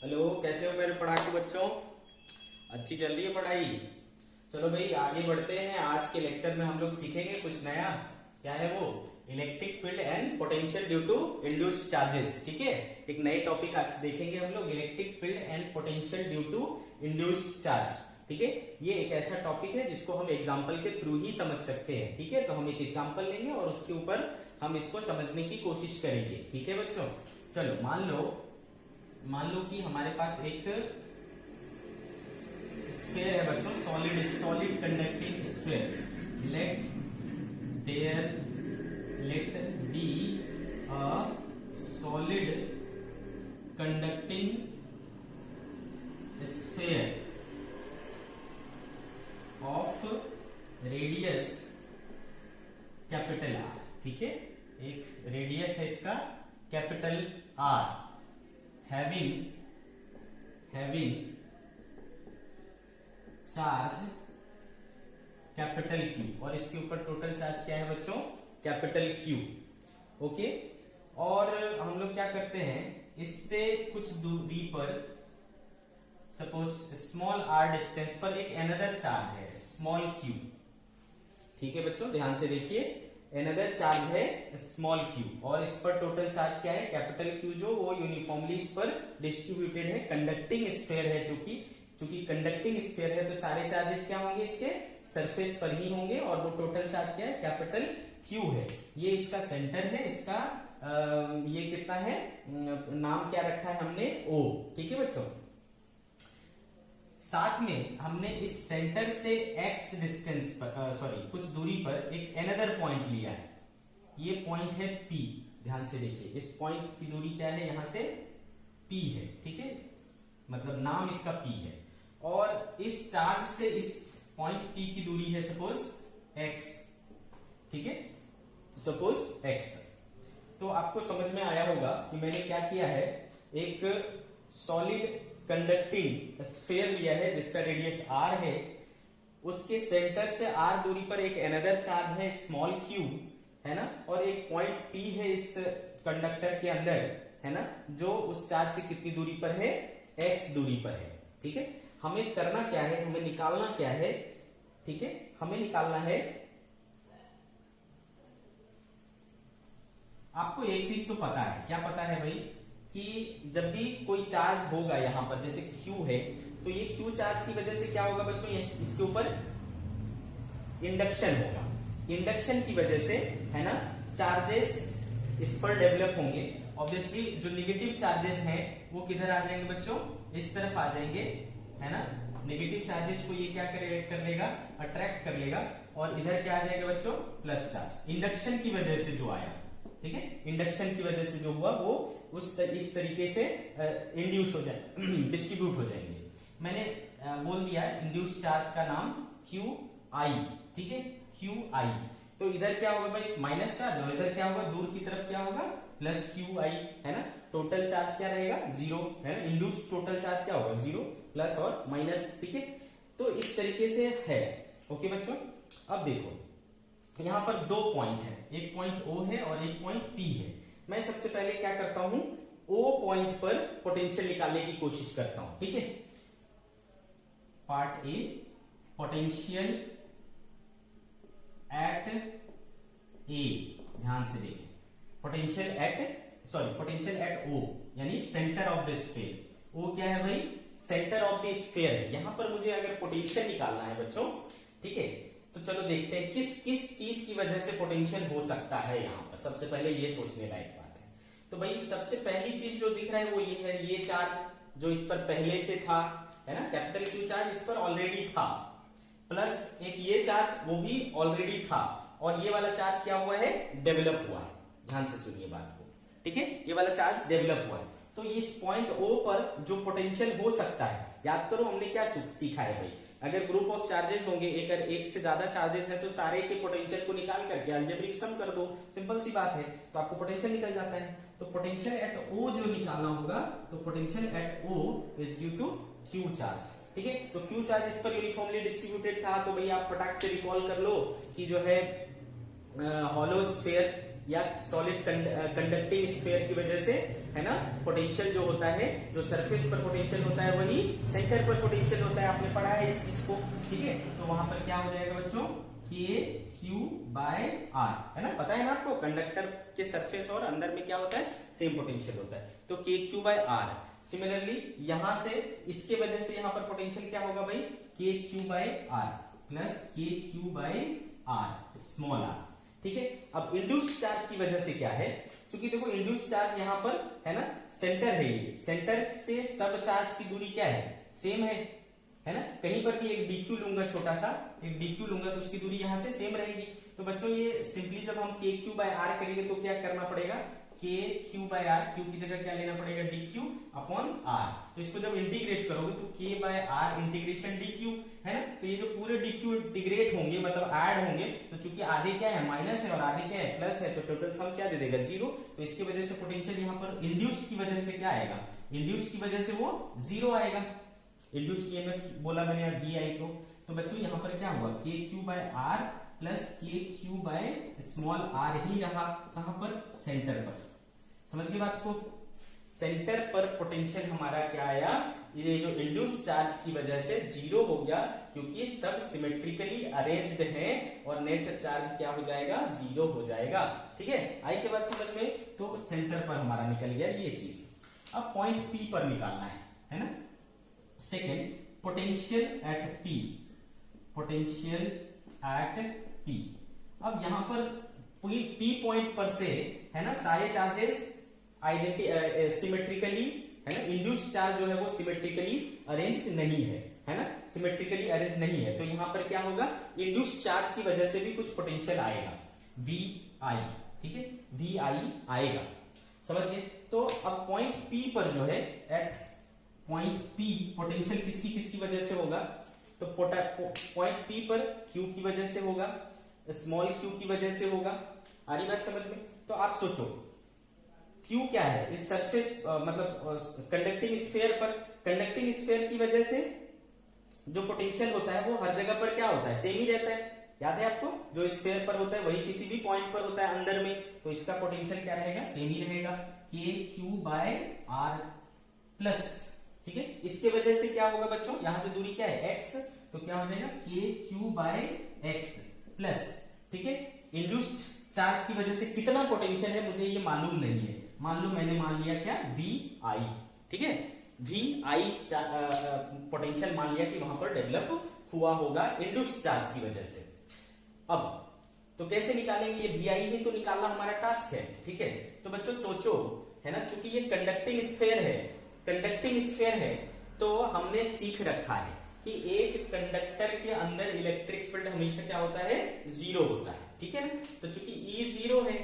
Hello, कैसे हो मेरे पढ़ाकू बच्चों। अच्छी चल रही है पढ़ाई। चलो भाई आगे बढ़ते हैं। आज के लेक्चर में हम लोग सीखेंगे कुछ नया। क्या है वो? Electric field and potential due to induced charges. ठीक है, एक नई टॉपिक आज देखेंगे हम लोग, electric field and potential due to induced charge. ठीक है, ये एक ऐसा टॉपिक है जिसको हम एग्जाम्पल के थ्रू ही समझ सकते हैं। ठीक है, तो हम एक एग्जाम्पल लेंगे और उसके ऊपर हम इसको समझने की कोशिश करेंगे। ठीक है बच्चों, चलो मान लो कि हमारे पास एक स्फीयर है बच्चों, solid conducting sphere. Let be a solid conducting sphere of radius capital R. ठीक है, एक रेडियस है इसका capital R, having charge capital Q, और इसके ऊपर टोटल चार्ज क्या है बच्चों? Capital Q. ओके, और हम लोग क्या करते हैं, इससे कुछ दूरी पर सपोज स्मॉल आर डिस्टेंस पर एक अनदर चार्ज है स्मॉल क्यू। ठीक है बच्चों, ध्यान से देखिए, अनदर चार्ज है स्मॉल क्यू और इस पर टोटल चार्ज क्या है? कैपिटल क्यू, जो वो यूनिफॉर्मली इस पर डिस्ट्रीब्यूटेड है। कंडक्टिंग स्फीयर है, चूंकि कंडक्टिंग स्फीयर है तो सारे चार्जेस क्या होंगे? इसके सरफेस पर ही होंगे, और वो टोटल चार्ज क्या है? कैपिटल क्यू है। ये इसका सेंटर है, इसका ये कितना है, नाम क्या रखा है हमने? ओ। ठीक है बच्चों, साथ में हमने इस सेंटर से x डिस्टेंस पर कुछ दूरी पर एक अनदर पॉइंट लिया है। ये पॉइंट है P। ध्यान से देखिए, इस पॉइंट की दूरी क्या है? यहां से P है। ठीक है, मतलब नाम इसका P है, और इस चार्ज से इस पॉइंट P की दूरी है सपोज x। ठीक है, सपोज x। तो आपको समझ में आया होगा कि मैंने क्या किया है, एक सॉलिड कंडक्टिंग स्फीयर लिया है जिसका रेडियस r है, उसके सेंटर से r दूरी पर एक अनदर चार्ज है स्मॉल q, है ना, और एक पॉइंट P है इस कंडक्टर के अंदर, है ना, जो उस चार्ज से कितनी दूरी पर है? x दूरी पर है। ठीक है, हमें करना क्या है, हमें निकालना क्या है? ठीक है, हमें निकालना है, आपको एक चीज तो पता है। क्या पता है भाई? कि जब भी कोई चार्ज होगा यहां पर, जैसे Q है, तो ये Q चार्ज की वजह से क्या होगा बच्चों? इसके ऊपर इंडक्शन होगा। इंडक्शन की वजह से, है ना, चार्जेस इस पर डेवलप होंगे। ऑब्वियसली जो निगेटिव चार्जेस हैं वो किधर आ जाएंगे बच्चों? इस तरफ आ जाएंगे, है ना। नेगेटिव चार्जेस को ये क्या कर लेगा? अट्रैक्ट कर लेगा, और इधर क्या आ जाएगा बच्चों? Plus charge. इंडक्शन की वजह से जो आया, ठीक है, इंडक्शन की वजह से जो हुआ वो इस तरीके से इंड्यूस हो जाए, डिस्ट्रीब्यूट हो जाएंगे। मैंने बोल दिया इंड्यूस चार्ज का नाम QI। ठीक है, QI। तो इधर क्या होगा भाई? माइनस चार्ज, और इधर क्या होगा? दूर की तरफ क्या होगा? प्लस QI, है ना। टोटल चार्ज क्या रहेगा? 0, है ना। इंड्यूस टोटल चार्ज क्या होगा? 0, प्लस और माइनस। ठीक है, तो इस तरीके से है। ओके बच्चों, अब देखो यहां पर दो पॉइंट है, एक पॉइंट O है और एक पॉइंट P है। मैं सबसे पहले क्या करता हूं, O पॉइंट पर पोटेंशियल निकालने की कोशिश करता हूं। ठीक है, part A, potential at A। ध्यान से देखिए, पोटेंशियल एट O, यानी centre of the sphere. O क्या है भाई? सेंटर ऑफ द स्फीयर है। यहां पर मुझे अगर पोटेंशियल निकालना है बच्चों, ठीक है, तो चलो देखते हैं किस चीज की वजह से पोटेंशियल हो सकता है। यहां पर सबसे पहले ये सोचने लायक बात है। तो भाई सबसे पहली चीज जो दिख रहा है वो ये है, ये चार्ज जो इस पर पहले से था, है ना, कैपिटल Q चार्ज इस पर ऑलरेडी था, प्लस एक ये चार्ज वो भी ऑलरेडी था, और ये वाला चार्ज क्या हुआ है? डेवलप हुआ है। ध्यान से सुनिए बात को, ठीक है, ये वाला चार्ज डेवलप हुआ है। तो इस पॉइंट O पर जो पोटेंशियल हो सकता है, याद करो हमने क्या सीखा है भाई, अगर ग्रुप ऑफ चार्जेस होंगे, अगर एक से ज्यादा चार्जेस है तो सारे के पोटेंशियल को निकाल करके अलजेब्रिक सम कर दो, सिंपल सी बात है, तो आपको पोटेंशियल निकल जाता है। तो पोटेंशियल एट O जो निकालना होगा, तो potential at O is due to Q charge. ठीक है, तो Q चार्ज इस पर यूनिफॉर्मली डिस्ट्रीब्यूटेड था, तो भाई आप फटाक से रिकॉल कर लो कि जो है हॉलो स्फीयर या सॉलिड कंडक्टिंग स्फीयर की वजह से, है ना, पोटेंशियल जो होता है, जो सरफेस पर पोटेंशियल होता है वही सेंटर पर पोटेंशियल होता है। आपने पढ़ा है इस चीज को, ठीक है। तो वहां पर क्या हो जाएगा बच्चों, के क्यू बाय आर, है ना, पता है ना आपको, कंडक्टर के सरफेस और अंदर में क्या होता है, सेम पोटेंशियल होता है। तो के क्यू बाय आर। सिमिलरली यहां से इसके वजह से यहां पर पोटेंशियल क्या होगा भाई, K Q by R plus K Q by R small R, ठीक है। अब इंड्यूस चार्ज की वजह से क्या है, क्योंकि देखो इंड्यूस चार्ज यहां पर है ना, सेंटर है, ये सेंटर से सब चार्ज की दूरी क्या है, सेम है ना। कहीं पर भी एक डीक्यू लूंगा, छोटा सा एक डीक्यू लूंगा तो उसकी दूरी यहां से सेम रहेगी। तो बच्चों ये सिंपली जब हम के क्यू बाय आर करेंगे तो क्या करना पड़ेगा, के क्यू बाय आर, क्यू की जगह क्या लेना पड़ेगा, डी क्यू अपॉन आर। तो इसको जब इंटीग्रेट करोगे तो K by R integration D Q, है ना। तो ये जो पूरे डी क्यू इंटीग्रेट होंगे, मतलब ऐड होंगे, तो चूंकि आधे क्या है माइनस है और आधे क्या है प्लस है, तो टोटल सम क्या दे देगा, 0। तो इसकी वजह से पोटेंशियल यहाँ पर इंड्यूस्ड की वजह से क्या आएगा, इंड्यूस्ड की वजह से वो 0 आएगा। इंड्यूस्ड ईएमएफ बोला मैंने वी आई, तो बच्चों यहाँ पर क्या हुआ, के Q by R plus K Q by small are ही रहा, कहां पर, सेंटर पर। समझ गए बात को, सेंटर पर पोटेंशियल हमारा क्या आया, ये जो इंड्यूस चार्ज की वजह से 0 हो गया, क्योंकि सब सिमेट्रिकली अरेंज्ड है और नेट चार्ज क्या हो जाएगा, 0 हो जाएगा, ठीक है। आई के बाद समझ में, तो सेंटर पर हमारा निकल गया ये चीज। अब पॉइंट पी पर निकालना है ना। Second, potential at P, potential at P. अब यहां पर पी पॉइंट पर से, है ना, सारे चार्जेस सिमेट्रिकली, है ना, इंड्यूस्ड चार्ज जो है वो सिमेट्रिकली अरेंज्ड नहीं है ना, सिमेट्रिकली अरेंज नहीं है। तो यहां पर क्या होगा, इंड्यूस्ड चार्ज की वजह से भी कुछ पोटेंशियल आएगा, वी आई, ठीक है, वी आई आएगा, समझ गए। तो अब पॉइंट पी पर जो है, एट पॉइंट पी पोटेंशियल किसकी किसकी वजह से होगा, तो पॉइंट पी पर क्यू की वजह से होगा, स्मॉल क्यू की वजह से होगा। आ रही बात समझ में। तो आप सोचो क्यू क्या है, इस सरफेस मतलब कंडक्टिंग स्फीयर पर, कंडक्टिंग स्फीयर की वजह से जो पोटेंशियल होता है वो हर जगह पर क्या होता है, सेम ही रहता है। याद है आपको, जो स्फीयर पर होता है वही किसी भी पॉइंट पर होता है अंदर में, तो इसका पोटेंशियल क्या रहेगा, सेम ही रहेगा, के क्यू बाय आर प्लस, ठीक है। इसके वजह से क्या होगा बच्चों, यहां से दूरी क्या है, एक्स, तो क्या हो जाएगा, के क्यू बाय एक्स प्लस, ठीक है। इंड्यूस्ड चार्ज की वजह से कितना पोटेंशियल है मुझे ये मालूम नहीं है, मान लो मैंने मान लिया क्या, वी आई, ठीक है, वी आई पोटेंशियल मान लिया कि वहां पर डेवलप हुआ होगा इंड्यूस्ड चार्ज की वजह से। अब तो कैसे निकालेंगे, ये वी आई ही तो निकालना हमारा टास्क है, ठीक है। तो बच्चों सोचो, है ना, क्योंकि ये कंडक्टिंग स्फीयर है, कंडक्टिंग स्फीयर है, तो हमने सीख रखा है कि एक कंडक्टर के अंदर इलेक्ट्रिक फील्ड हमेशा क्या होता है, 0 होता है, ठीक है ना। तो चूंकि E 0 है,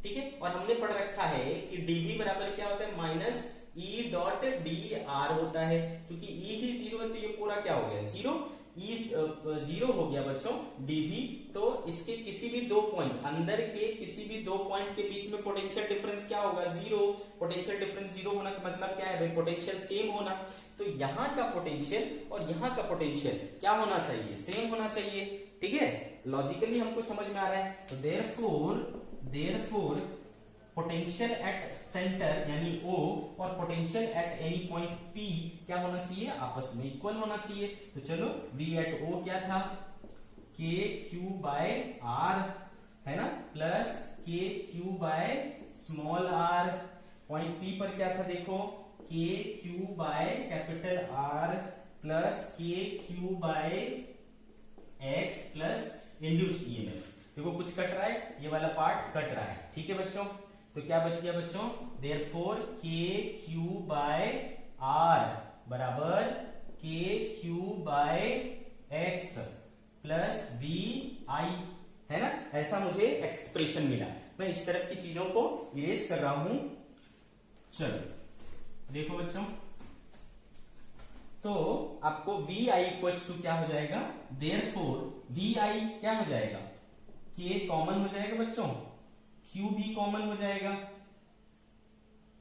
ठीक है, और हमने पढ़ रखा है कि dV बराबर क्या होता है, minus E dot D R होता है। क्योंकि E ही 0 है तो ये पूरा क्या हो गया, 0, E 0 हो गया बच्चों dV। तो इसके किसी भी दो पॉइंट, अंदर के किसी भी दो पॉइंट के बीच में पोटेंशियल डिफरेंस क्या होगा, 0। पोटेंशियल डिफरेंस 0 होना का मतलब क्या है भाई, पोटेंशियल सेम होना। तो यहाँ का पोटेंशियल और यहाँ का पोटेंशियल क्या होना चाहिए, सेम होना चाहिए, ठीक है। लॉजिकली हमको समझ में आ रहा है। तो देयरफॉर पोटेंशियल एट सेंटर यानी O और potential at any point P क्या होना चाहिए, आपस में इक्वल होना चाहिए। तो चलो V एट O क्या था, के क्यू बाय आर, है ना, plus K Q by small r. Point P पर क्या था देखो, K Q by capital R plus K Q by x plus induced EMF. देखो कुछ कट रहा है, ये वाला पार्ट कट रहा है, ठीक है बच्चों। तो क्या बच गया बच्चों, देयरफॉर के क्यू बाय आर बराबर K Q by x plus V I, है ना। ऐसा मुझे एक्सप्रेशन मिला। मैं इस तरफ की चीजों को इरेज कर रहा हूं। चलो देखो बच्चों, तो आपको वी आई इक्वल्स टू क्या हो जाएगा, देयरफॉर वी आई क्या हो जाएगा, के कॉमन हो जाएगा बच्चों, क्यू भी कॉमन हो जाएगा,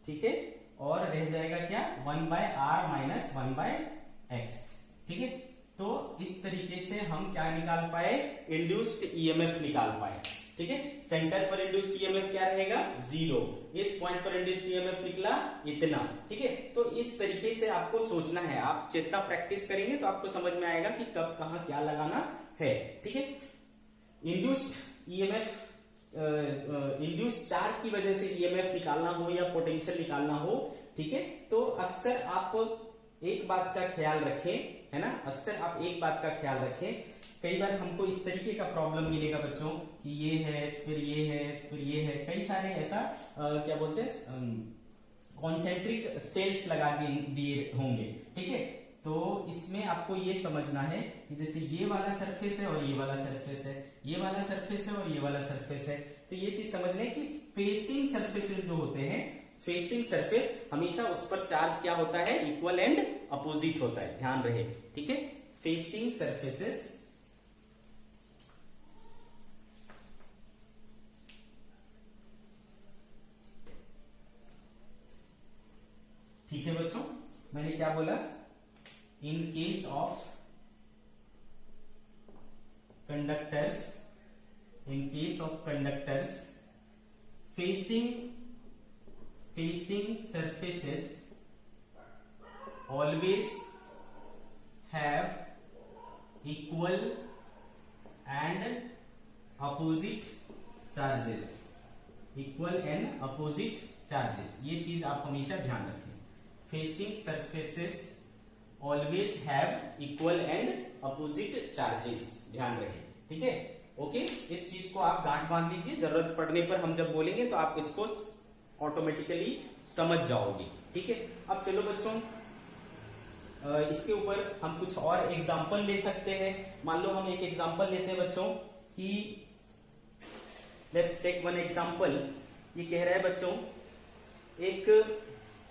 ठीक है, और रह जाएगा क्या, 1 by R minus 1 by X, ठीक है। तो इस तरीके से हम क्या निकाल पाए, इंड्यूस्ड ईएमएफ निकाल पाए, ठीक है। सेंटर पर इंड्यूस्ड ईएमएफ क्या रहेगा, 0। इस पॉइंट पर इंड्यूस्ड ईएमएफ निकला इतना, ठीक है। तो इस तरीके से आपको सोचना है, आप जितना प्रैक्टिस करेंगे तो आपको समझ में आएगा कि कब कहाँ क्या लगाना है, ठीक है। इंड्यूस्ड ईएमएफ, इंड्यूस्ड चार्ज की वजह से ईएमएफ निकालना हो या पोटेंशियल निकालना हो, ठीक है, तो अक्सर आप एक बात का ख्याल रखें, है ना, अक्सर आप एक बात का ख्याल रखें। कई बार हमको इस तरीके का प्रॉब्लम मिलेगा बच्चों कि ये है, फिर ये है, फिर ये है, कई सारे ऐसा क्या बोलते हैं कॉन्सेंट्रिक सेल्स लगा दिए होंगे, ठीक है। तो इसमें आपको ये समझना है कि जैसे ये वाला सरफेस है और ये वाला सरफेस है, ये वाला सरफेस है और ये वाला सरफेस है, तो ये चीज समझ लें कि फेसिंग सरफेसेस जो होते हैं, फेसिंग सरफेस हमेशा उस पर चार्ज क्या होता है, इक्वल एंड अपोजिट होता है, ध्यान रहे, ठीक है। फेसिंग सरफेसेस, ठीक है बच्चों, मैंने क्या बोला, in case of conductors, in case of conductors facing surfaces always have equal and opposite charges, equal and opposite charges, ये चीज आप हमेशा ध्यान रखें। facing surfaces always have equal and opposite charges, ध्यान रहे, ठीक है, ओके। इस चीज को आप गांठ बांध लीजिए, जरूरत पड़ने पर हम जब बोलेंगे तो आप इसको ऑटोमेटिकली समझ जाओगे, ठीक है। अब चलो बच्चों, इसके ऊपर हम कुछ और एग्जाम्पल ले सकते हैं। मान लो हम एक एग्जाम्पल लेते हैं बच्चों कि लेट्स टेक वन एग्जाम्पल। ये कह रहा है बच्चों, एक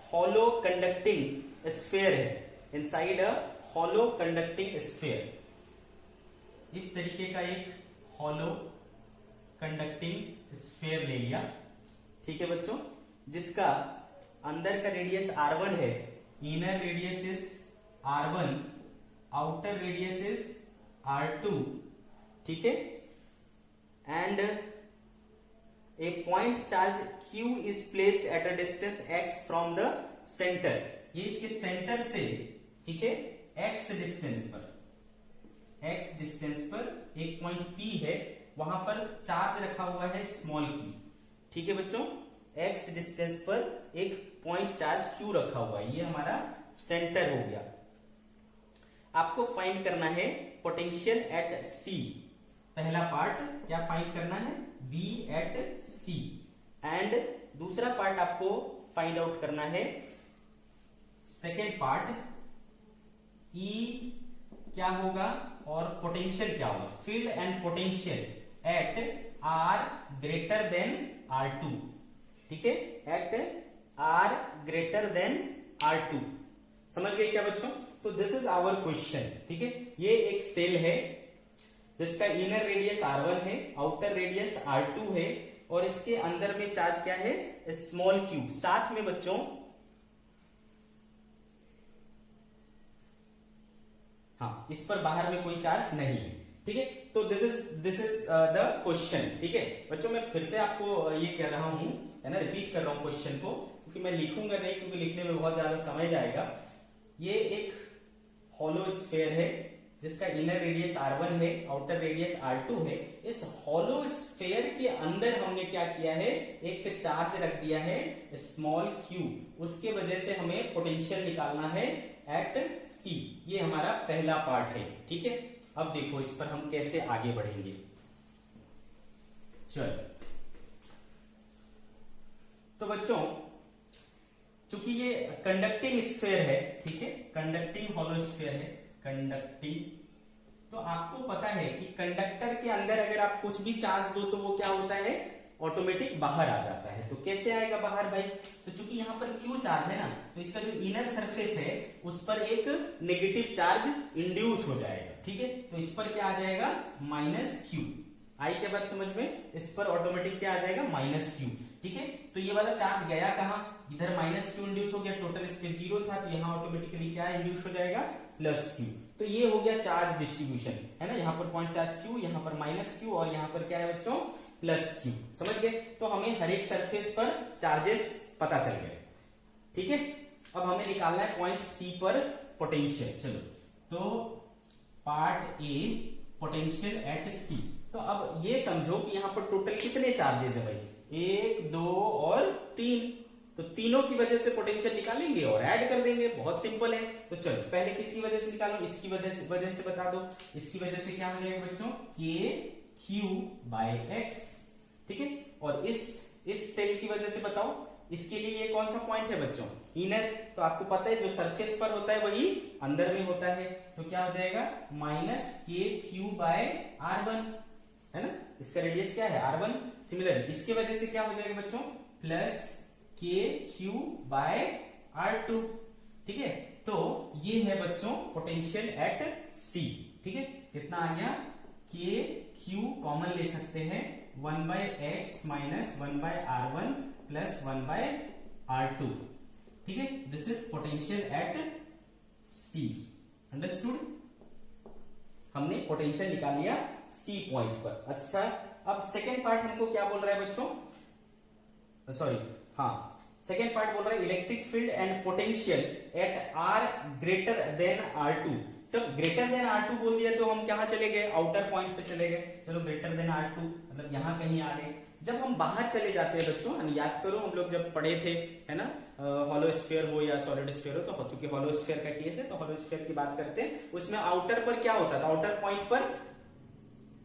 हॉलो कंडक्टिंग स्फीयर है, inside a hollow conducting sphere. इस तरीके का एक हॉलो कंडक्टिंग स्फीयर ले लिया, ठीक है बच्चों, जिसका अंदर का रेडियस r1 है, inner radius is r1, outer radius is r2, ठीक है, and A point charge q is placed at a distance x from the centre. ये इसके सेंटर से, ठीक है, x डिस्टेंस पर एक पॉइंट P है, वहां पर चार्ज रखा हुआ है स्मॉल q, ठीक है बच्चों। x डिस्टेंस पर एक पॉइंट चार्ज q रखा हुआ है, ये हमारा सेंटर हो गया। आपको फाइंड करना है पोटेंशियल एट C। पहला पार्ट क्या फाइंड करना है, V एट C, एंड दूसरा पार्ट आपको फाइंड आउट करना है, सेकेंड पार्ट, E क्या होगा और पोटेंशियल क्या होगा, field and potential eight R greater than R2, ठीक है, eight R greater than R2। समझ गए क्या बच्चों? तो दिस इज आवर क्वेश्चन, ठीक है। ये एक सेल है जिसका इनर रेडियस R1 है, आउटर रेडियस R2 है, और इसके अंदर में चार्ज क्या है, स्मॉल q। साथ में बच्चों हाँ, इस पर बाहर में कोई चार्ज नहीं है, ठीक है। तो दिस इज द क्वेश्चन, ठीक है बच्चों। मैं फिर से आपको ये कह रहा हूं, है ना, रिपीट कर रहा हूं क्वेश्चन को, क्योंकि मैं लिखूंगा नहीं, क्योंकि लिखने में बहुत ज्यादा समय जाएगा। ये एक हॉलो स्फीयर है जिसका इनर रेडियस R1 है, आउटर रेडियस R2 है। इस हॉलो स्फीयर के अंदर हमने क्या किया है, एक चार्ज रख दिया है स्मॉल q, उसके वजह से हमें पोटेंशियल निकालना है एट C। ये हमारा पहला पार्ट है, ठीक है। अब देखो इस पर हम कैसे आगे बढ़ेंगे। चलो, तो बच्चों चूंकि ये कंडक्टिंग स्फीयर है, ठीक है, कंडक्टिंग हॉलो स्फीयर है, कंडक्टिंग, तो आपको पता है कि कंडक्टर के अंदर अगर आप कुछ भी चार्ज दो तो वो क्या होता है, ऑटोमेटिक बाहर आ जाता है। तो कैसे आएगा बाहर भाई, तो चूंकि यहां पर Q चार्ज है ना, तो इसका जो इनर सरफेस है उस पर एक नेगेटिव चार्ज इंड्यूस हो जाएगा, ठीक है। तो इस पर क्या आ जाएगा, -Q। आई क्या बात समझ में, इस पर ऑटोमेटिक क्या आ जाएगा, -Q, ठीक है। तो ये वाला चार्ज गया कहां, इधर -Q इंड्यूस हो गया, टोटल इस पे 0 था, तो यहाँ ऑटोमेटिकली क्या इंड्यूस हो जाएगा, +Q। तो ये हो गया चार्ज डिस्ट्रीब्यूशन, है ना। यहाँ पर पॉइंट चार्ज Q, यहाँ पर -Q, और यहाँ पर क्या है बच्चों, प्लस क्यू। समझ गए? तो हमें हर एक सरफेस पर चार्जेस पता चल गए। ठीक है, अब हमें निकालना है पॉइंट सी पर पोटेंशियल। चलो, तो पार्ट ए पोटेंशियल एट सी। तो अब ये समझो कि यहां पर टोटल कितने चार्जेस है भाई, 1 2 और 3। तो तीनों की वजह से पोटेंशियल निकालेंगे और ऐड कर देंगे, बहुत सिंपल है। तो चलो पहले किसकी वजह से निकालो, इसकी वजह से बता दो। इसकी वजह से क्या हो जाएगा बच्चों, के क्यू बाय एक्स। ठीक है, और इस सेल की वजह से बताओ, इसके लिए ये कौन सा पॉइंट है बच्चों, इनर। तो आपको पता है जो सरफेस पर होता है वही अंदर में होता है। तो क्या हो जाएगा, माइनस के क्यू बाय R1, है ना, इसका रेडियस क्या है R1। सिमिलर इसकी वजह से क्या हो जाएगा बच्चों, plus K Q bye R2। ठीक है, तो ये है बच्चों पोटेंशियल एट सी। ठीक है, कितना आ गया, के क्यू कॉमन ले सकते हैं, 1 by X minus 1 by R1 plus 1 by R2। ठीक है, this is potential at C. Understood? हमने पोटेंशियल निकाल लिया सी पॉइंट पर। अच्छा, अब सेकेंड पार्ट हमको क्या बोल रहा है बच्चों, सॉरी हाँ, सेकेंड पार्ट बोल रहा है electric field and potential at R greater than R2। जब ग्रेटर देन R2 बोल दिया तो हम कहां चले गए, आउटर पॉइंट पे चले गए। चलो ग्रेटर देन R2 मतलब यहां कहीं आ गए। जब हम बाहर चले जाते हैं बच्चों, याद करो हम लोग जब पढ़े थे, है ना, हॉलो स्फीयर हो या सॉलिड स्फीयर हो, तो चूंकि हॉलो स्फीयर का केस है तो हॉलो स्फीयर की बात करते हैं। उसमें आउटर पर क्या होता था, आउटर पॉइंट पर,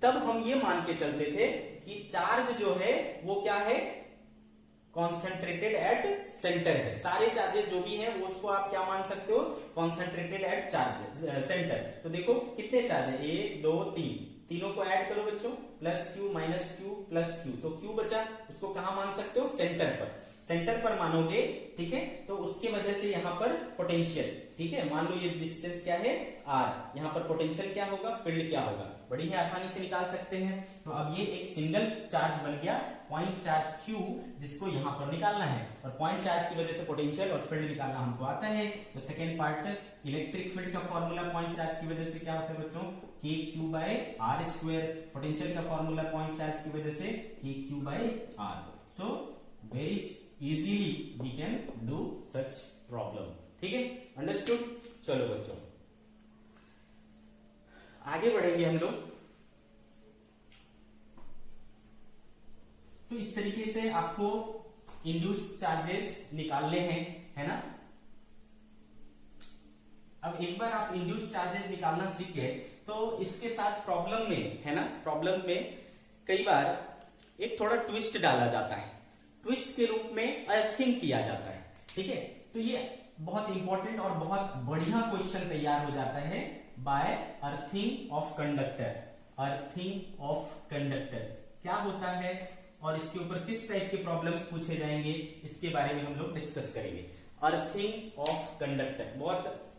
तब हम ये मान के चलते थे कि चार्ज जो है वो क्या है, कॉन्सेंट्रेटेड एट सेंटर है। सारे चार्जेस जो भी हैं वो उसको आप क्या मान सकते हो, कॉन्सेंट्रेटेड एट चार्ज सेंटर। तो देखो कितने चार्ज है, 1 2 3, तीनों को ऐड करो बच्चों, plus Q minus Q plus Q. तो क्यू बचा, उसको कहां मान सकते हो, सेंटर पर। सेंटर पर मानोगे, ठीक है, तो उसके वजह से यहां पर पोटेंशियल, ठीक है, मान लो ये डिस्टेंस क्या है R, यहां पर पोटेंशियल क्या होगा, फील्ड क्या होगा, बड़ी ही आसानी से निकाल सकते हैं। तो अब ये एक सिंगल चार्ज बन गया, पॉइंट चार्ज Q, जिसको यहां पर निकालना है, और पॉइंट चार्ज की वजह से पोटेंशियल और फील्ड निकालना हमको आता है। तो सेकेंड पार्ट इलेक्ट्रिक फील्ड का फॉर्मूला पॉइंट चार्ज की वजह से क्या होता है बच्चों, K Q by R square. Potential का फॉर्मूला पॉइंट चार्ज की वजह से K Q by R. So very easily we can do such problem. ठीक है, अंडरस्टूड? चलो बच्चों आगे बढ़ेंगे हम लोग। तो इस तरीके से आपको इंड्यूस चार्जेस निकालने हैं, है ना। अब एक बार आप इंड्यूस चार्जेस निकालना सीख गए तो इसके साथ प्रॉब्लम में, है ना, प्रॉब्लम में कई बार एक थोड़ा ट्विस्ट डाला जाता है। ट्विस्ट के रूप में अर्थिंग किया जाता है। ठीक है, तो ये बहुत इंपॉर्टेंट और बहुत बढ़िया क्वेश्चन तैयार हो जाता है by earthing of conductor. Earthing of conductor क्या होता है और इसके ऊपर किस टाइप के प्रॉब्लम्स पूछे जाएंगे, इसके बारे में हम लोग डिस्कस करेंगे। अर्थिंग ऑफ कंडक्टर बहुत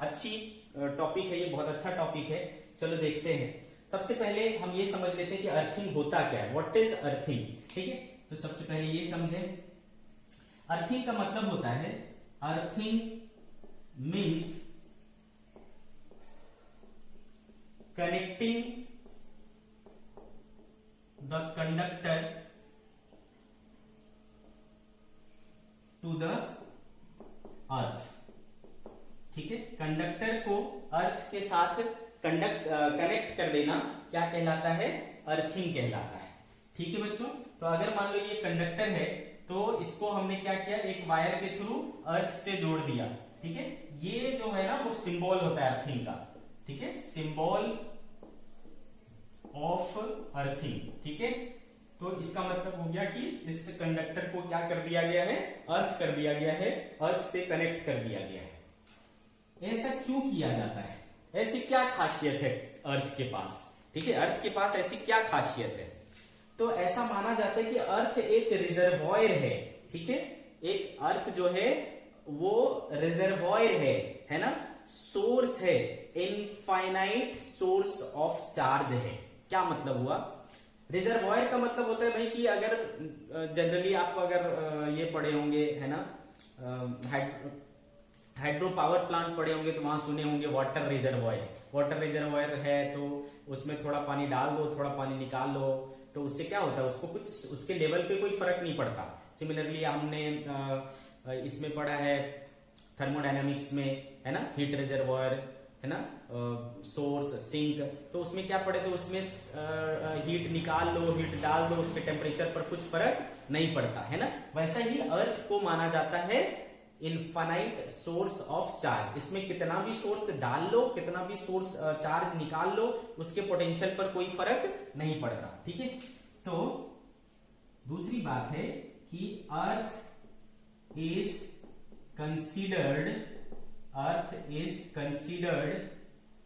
अच्छी टॉपिक है, ये बहुत अच्छा टॉपिक है। चलो देखते हैं। सबसे पहले हम ये समझ लेते हैं कि अर्थिंग होता क्या है, व्हाट इज अर्थिंग। ठीक है, तो सबसे पहले ये समझें, अर्थिंग का मतलब होता है, earthing means connecting the conductor to the earth. ठीक है, कंडक्टर को अर्थ के साथ कनेक्ट कर देना क्या कहलाता है, अर्थिंग कहलाता है। ठीक है बच्चों, तो अगर मान लो ये कंडक्टर है तो इसको हमने क्या किया, एक वायर के थ्रू अर्थ से जोड़ दिया। ठीक है, ये जो है ना वो सिंबल होता है अर्थिंग का। ठीक है, सिंबल ऑफ अर्थिंग। ठीक है, तो इसका मतलब हो गया कि इस कंडक्टर को क्या कर दिया गया है, अर्थ कर दिया गया है, अर्थ से कनेक्ट कर दिया गया है। ऐसा क्यों किया जाता है, ऐसी क्या खासियत है अर्थ के पास। ठीक है, अर्थ के पास ऐसी क्या खासियत है, तो ऐसा माना जाता है कि अर्थ एक रिजर्वॉयर है। ठीक है, एक अर्थ जो है वो रिजर्वॉयर है ना, सोर्स है, इनफाइनाइट सोर्स ऑफ चार्ज है। क्या मतलब हुआ, रिजर्वॉयर का मतलब होता है भाई कि अगर जनरली आप अगर ये पढ़े होंगे, है ना, हाइड्रो पावर प्लांट पढ़े होंगे तो वहां सुने होंगे वाटर रिजर्वॉयर। वाटर रिजर्वॉयर है तो उसमें थोड़ा पानी डाल दो, थोड़ा पानी निकाल लो, तो उससे क्या होता है, उसको कुछ उसके लेवल पे कोई फर्क नहीं पड़ता। सिमिलरली हमने इसमें पढ़ा है थर्मोडायनामिक्स में, है ना, हीट रिजर्वॉयर, है ना, सोर्स, सिंक, तो उसमें क्या पढ़े थे, उसमें हीट निकाल लो, हीट डाल दो, उसके टेम्परेचर पर कुछ फर्क नहीं पड़ता, है ना। वैसा ही अर्थ को माना जाता है इनफाइनाइट सोर्स ऑफ चार्ज। इसमें कितना भी सोर्स डाल लो, कितना भी सोर्स चार्ज निकाल लो, उसके पोटेंशियल पर कोई फर्क नहीं पड़ता, ठीक है। तो दूसरी बात है कि earth is considered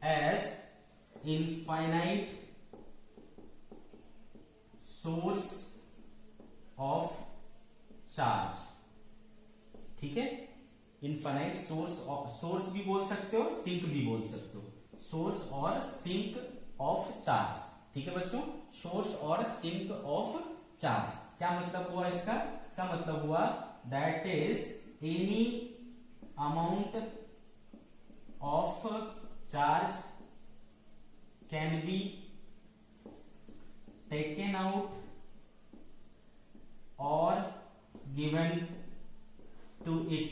as infinite source of charge, ठीक है। इनफाइनाइट सोर्स भी बोल सकते हो, सिंक भी बोल सकते हो, सोर्स और सिंक ऑफ चार्ज, ठीक है बच्चों, सोर्स और सिंक ऑफ चार्ज। क्या मतलब हुआ इसका? इसका मतलब हुआ that is any amount of charge can be taken out और given to it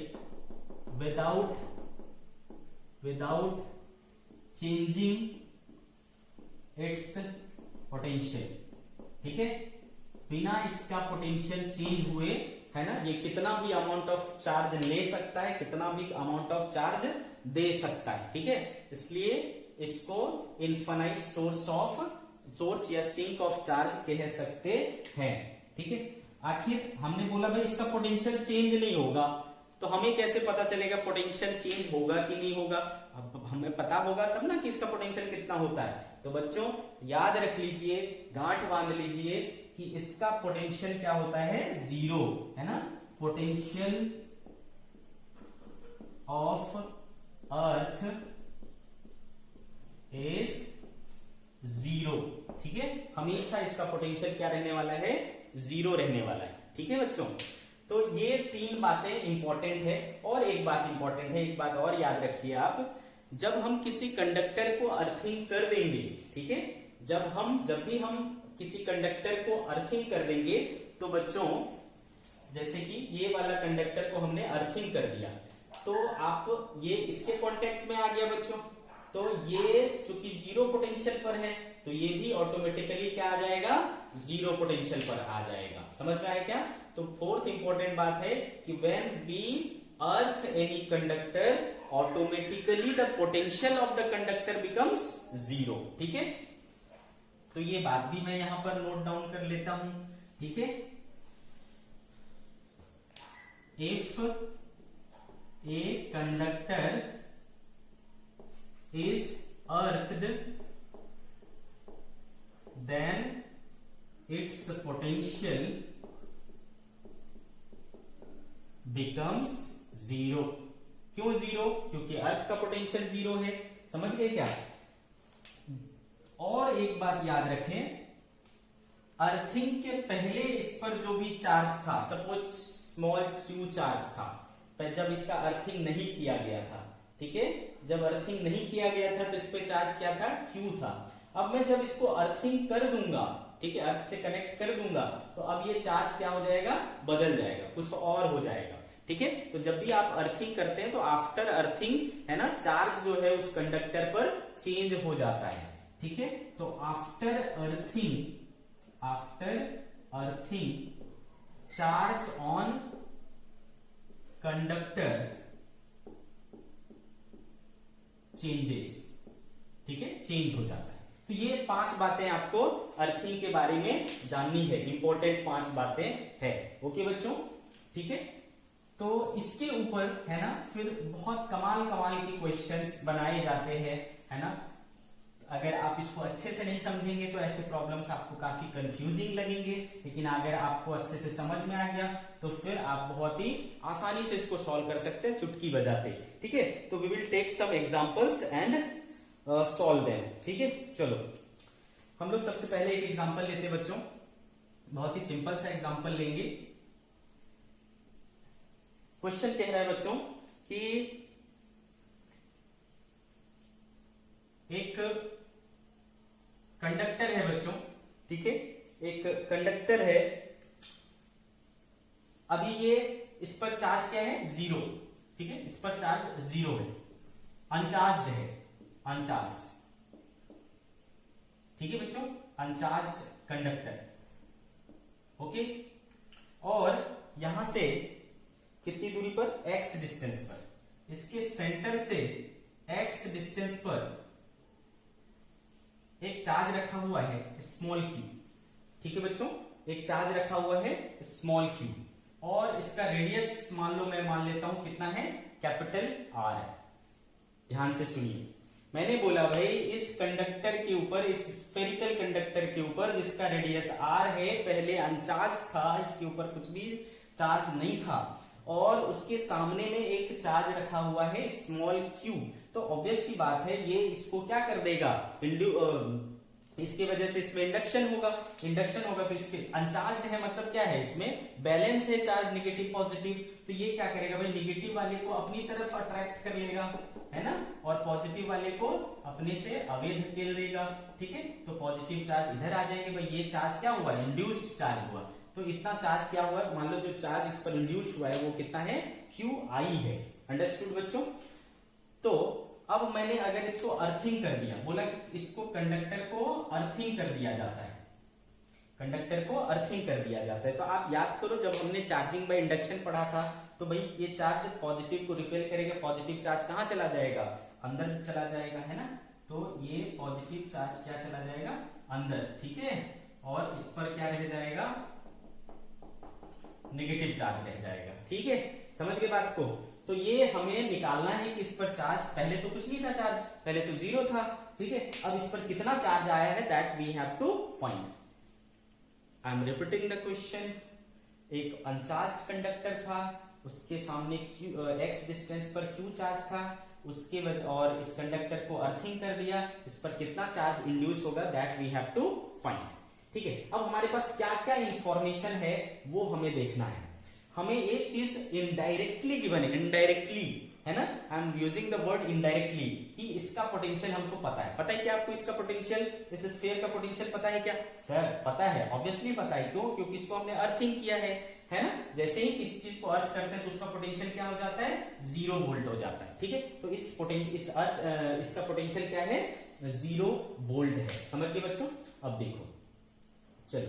without changing its potential, ठीक है, बिना इसका पोटेंशियल चेंज हुए, है ना, ये कितना भी अमाउंट ऑफ चार्ज ले सकता है, कितना भी अमाउंट ऑफ चार्ज दे सकता है, ठीक है। इसलिए इसको इनफाइनाइट सोर्स या सिंक ऑफ चार्ज कह सकते हैं, ठीक है। आखिर हमने बोला भाई इसका पोटेंशियल चेंज नहीं होगा, तो हमें कैसे पता चलेगा पोटेंशियल चेंज होगा कि नहीं होगा? अब हमें पता होगा तब ना कि इसका पोटेंशियल कितना होता है। तो बच्चों याद रख लीजिए, गांठ बांध लीजिए कि इसका पोटेंशियल क्या होता है, जीरो, है ना। Potential of earth is zero, ठीक है। हमेशा इसका पोटेंशियल क्या रहने वाला है, जीरो रहने वाला है, ठीक है बच्चों। तो ये तीन बातें इंपॉर्टेंट है। और एक बात इंपॉर्टेंट है, एक बात और याद रखिए आप, जब हम किसी कंडक्टर को अर्थिंग कर देंगे, ठीक है, जब भी हम किसी कंडक्टर को अर्थिंग कर देंगे, तो बच्चों जैसे कि ये वाला कंडक्टर को हमने अर्थिंग कर दिया, तो आप ये इसके कांटेक्ट में आ गया बच्चों, तो ये चूंकि जीरो पोटेंशियल पर है, तो ये भी ऑटोमेटिकली क्या आ जाएगा, जीरो पोटेंशियल पर आ जाएगा। समझ में आया क्या? तो फोर्थ इंपॉर्टेंट बात है कि when we earth any conductor, automatically the potential of the conductor becomes zero, ठीक है। तो ये बात भी मैं यहां पर नोट डाउन कर लेता हूं, ठीक है। If a conductor is earthed, then its potential becomes zero। क्यों जीरो? क्योंकि अर्थ का पोटेंशियल जीरो है। समझ गए क्या? और एक बात याद रखें, अर्थिंग के पहले इस पर जो भी चार्ज था, सपोज स्मॉल क्यू चार्ज था, जब इसका अर्थिंग नहीं किया गया था, ठीक है, जब अर्थिंग नहीं किया गया था तो इस पे चार्ज क्या था, क्यू था। अब मैं जब इसको अर्थिंग कर दूंगा, ठीक है, अर्थ से कनेक्ट कर दूंगा, तो अब ये चार्ज क्या हो जाएगा, बदल जाएगा, कुछ तो और हो जाएगा, ठीक है। तो जब भी आप अर्थिंग करते हैं तो आफ्टर अर्थिंग, है ना, चार्ज जो है उस कंडक्टर पर चेंज हो जाता है, ठीक है। तो after earthing charge on conductor changes, ठीक है, चेंज हो जाता है। तो ये 5 बातें आपको अर्थिंग के बारे में जाननी है, इंपॉर्टेंट 5 बातें है। ओके बच्चों, ठीक है। तो इसके ऊपर, है ना, फिर बहुत कमाल के क्वेश्चंस बनाए जाते हैं, है ना। अगर आप इसको अच्छे से नहीं समझेंगे तो ऐसे प्रॉब्लम्स आपको काफी कंफ्यूजिंग लगेंगे, लेकिन अगर आपको अच्छे से समझ में आ गया तो फिर आप बहुत ही आसानी से इसको सॉल्व कर सकते हैं चुटकी बजाते, ठीक है। तो we will take some examples and solve them, ठीक है। चलो हम लोग सबसे पहले एक एग्जांपल लेते हैं बच्चों, बहुत ही सिंपल सा एग्जांपल लेंगे। क्वेश्चन कह रहा है बच्चों कि एक कंडक्टर है बच्चों, ठीक है, एक कंडक्टर है, अभी ये इस पर चार्ज क्या है, 0, ठीक है, इस पर चार्ज 0 है, अनचार्ज है, अनचार्ज, ठीक है बच्चों, अनचार्ज कंडक्टर, ओके। और यहां से कितनी दूरी पर, x डिस्टेंस पर, इसके सेंटर से x डिस्टेंस पर एक चार्ज रखा हुआ है स्मॉल q, ठीक है बच्चों, एक चार्ज रखा हुआ है स्मॉल q, और इसका रेडियस मान लो, मैं मान लेता हूं कितना है, कैपिटल R है। ध्यान से सुनिए, मैंने बोला भाई इस कंडक्टर के ऊपर, इस स्फेरिकल कंडक्टर के ऊपर जिसका रेडियस R है, पहले अनचार्ज था, इसके ऊपर कुछ भी चार्ज नहीं था, और उसके सामने में एक चार्ज रखा हुआ है स्मॉल q, तो ऑब्वियस सी बात है ये इसको क्या कर देगा, इसके वजह से इसमें इंडक्शन होगा, इंडक्शन होगा तो इसके अनचार्ज है, मतलब क्या है, इसमें बैलेंस है चार्ज नेगेटिव पॉजिटिव, तो ये क्या करेगा भाई, नेगेटिव वाले को अपनी तरफ अट्रैक्ट कर लेगा, है ना, और पॉजिटिव वाले को अपने से अवे धकेल देगा, ठीक है, तो पॉजिटिव चार्ज इधर आ जाएंगे भाई, ये चार्ज क्या हुआ, इंड्यूस्ड चार्ज हुआ, तो इतना चार्ज क्या हुआ, मान लो जो चार्ज इस पर इंड्यूस हुआ है वो कितना है, QI है, अंडरस्टूड बच्चों। तो अब मैंने अगर इसको अर्थिंग कर दिया, बोला कि इसको कंडक्टर को अर्थिंग कर दिया जाता है, कंडक्टर को अर्थिंग कर दिया जाता है, तो आप याद करो जब हमने चार्जिंग बाय इंडक्शन पढ़ा था, तो भाई ये चार्ज पॉजिटिव को रिपेल करेगा, पॉजिटिव चार्ज कहां चला जाएगा, अंदर चला जाएगा, है ना, तो ये पॉजिटिव चार्ज क्या चला जाएगा, अंदर, ठीक है, और इस पर क्या रह जाएगा, नेगेटिव चार्ज रह जाएगा, ठीक है, समझ गए बात को। तो ये हमें निकालना है कि इस पर चार्ज, पहले तो कुछ नहीं था चार्ज, पहले तो 0 था, ठीक है, अब इस पर कितना चार्ज आया है, that we have to find. I am repeating the question, एक अनचार्ज कंडक्टर था, उसके सामने x डिस्टेंस पर q चार्ज था, उसके वजह, और इस कंडक्टर को अर्थिंग कर दिया, इस पर कितना चार्ज इंड्यूस होगा, that we have to find, ठीक है। अब हमारे पास क्या क्या इंफॉर्मेशन है वो हमें देखना है, हमें एक चीज इनडायरेक्टली गिवन है, इनडायरेक्टली, है ना, I am using the word indirectly, कि इसका पोटेंशियल हमको पता है, पता है क्या आपको इसका पोटेंशियल, इस स्फीयर का पोटेंशियल पता है क्या, सर पता है, ऑब्वियसली पता है, क्यों, क्योंकि इसको हमने अर्थिंग किया है ना, जैसे ही किसी चीज को अर्थ करते हैं तो उसका पोटेंशियल क्या हो जाता है, 0 वोल्ट हो जाता है, ठीक है, तो इसका पोटेंशियल क्या है, 0 वोल्ट है, समझ गए बच्चों। अब देखो, चलो,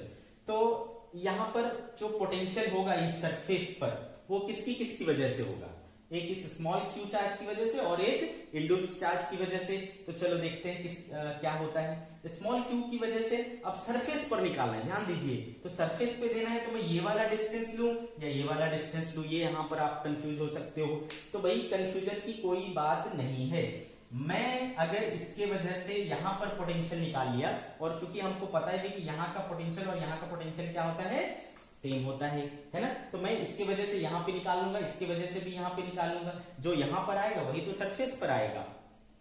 तो यहां पर जो पोटेंशियल होगा इस सरफेस पर, वो किसकी वजह से होगा, एक इस स्मॉल q चार्ज की वजह से और एक इंड्यूस्ड चार्ज की वजह से। तो चलो देखते हैं क्या होता है, स्मॉल q की वजह से। अब सरफेस पर निकालना है, ध्यान दीजिए, तो सरफेस पे देना है तो मैं ये वाला डिस्टेंस लूं या ये वाला डिस्टेंस लूं, ये यहां पर आप कंफ्यूज हो सकते हो, तो भाई कंफ्यूजन की कोई बात नहीं है। मैं अगर इसके वजह से यहां पर पोटेंशियल निकाल लिया, और चूंकि हमको पता है कि यहां का पोटेंशियल और यहां का पोटेंशियल क्या होता है, सेम होता है ना, तो मैं इसके वजह से यहां पे निकाल लूंगा, इसके वजह से भी यहां पे निकाल लूंगा, जो यहां पर आएगा वही तो सरफेस पर आएगा।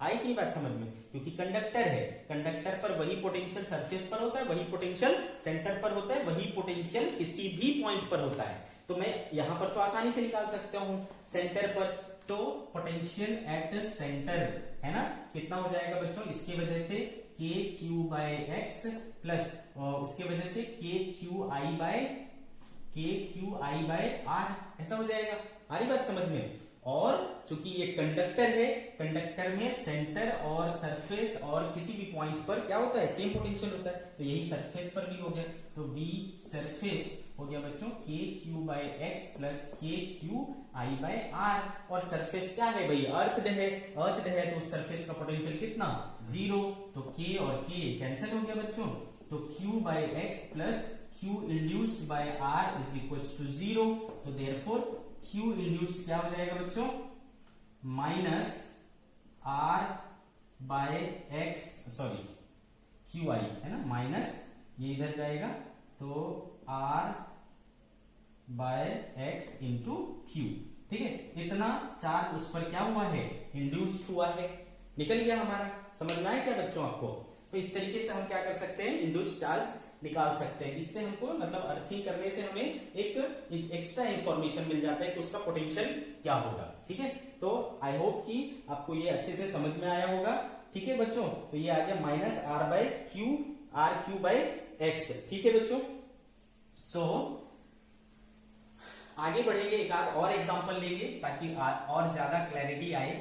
आई की बात समझ में, क्योंकि कंडक्टर है, कंडक्टर पर वही पोटेंशियल सरफेस पर होता है, वही पोटेंशियल सेंटर पर होता है, वही पोटेंशियल किसी भी पॉइंट पर होता है। तो मैं यहां पर तो आसानी से निकाल सकता हूं सेंटर पर, तो पोटेंशियल एट सेंटर है ना, कितना हो जाएगा बच्चों, इसकी वजह से K Q by x plus उसके वजह से K Q I bye are, ऐसा हो जाएगा। आ रही बात समझ में। और चूंकि ये कंडक्टर है, कंडक्टर में सेंटर और सरफेस और किसी भी पॉइंट पर क्या होता है, सेम पोटेंशियल होता है, तो यही सरफेस पर भी हो गया, तो V सरफेस हो गया बच्चों K Q by x plus K Q I bye are. और सरफेस क्या है भाई, अर्थ है, अर्थ है, तो सरफेस का पोटेंशियल कितना, 0, तो K और K कैंसिल हो गया बच्चों, तो Q by x plus Q induced by R is equal to 0, तो देयरफॉर Q इंड्यूस्ड क्या हो जाएगा बच्चों, minus R by X, sorry QI है ना, माइनस ये इधर जाएगा, तो R by X into Q, ठीक है, इतना चार्ज उस पर क्या हुआ है, इंड्यूस्ड हुआ है, निकल गया हमारा। समझ में आया क्या बच्चों आपको। तो इस तरीके से हम क्या कर सकते हैं, इंड्यूस्ड चार्ज निकाल सकते हैं। इससे हमको मतलब अर्थिंग करने से हमें एक एक्स्ट्रा इंफॉर्मेशन मिल जाता है कि उसका पोटेंशियल क्या होगा, ठीक है। तो आई होप कि आपको ये अच्छे से समझ में आया होगा, ठीक है बच्चों। तो ये आ गया minus R by Q, R Q by x। ठीक है बच्चों, सो आगे बढ़ेंगे, एक आध और एग्जांपल लेंगे ताकि और ज्यादा क्लैरिटी आए।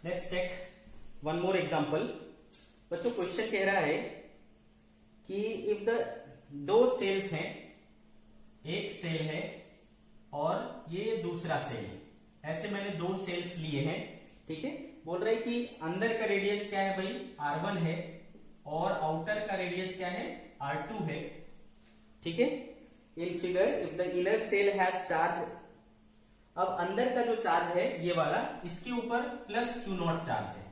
Let's take one more example. बच्चों क्वेश्चन कह रहा है कि इफ द दो सेल्स हैं, एक सेल है और ये दूसरा सेल है, ऐसे मैंने दो सेल्स लिए हैं। ठीक है, बोल रहा है कि अंदर का रेडियस क्या है भाई, R1 है और आउटर का रेडियस क्या है, R2 है। ठीक है, in figure if the inner shell has charge, अब अंदर का जो चार्ज है ये वाला, इसके ऊपर प्लस Q0 चार्ज है।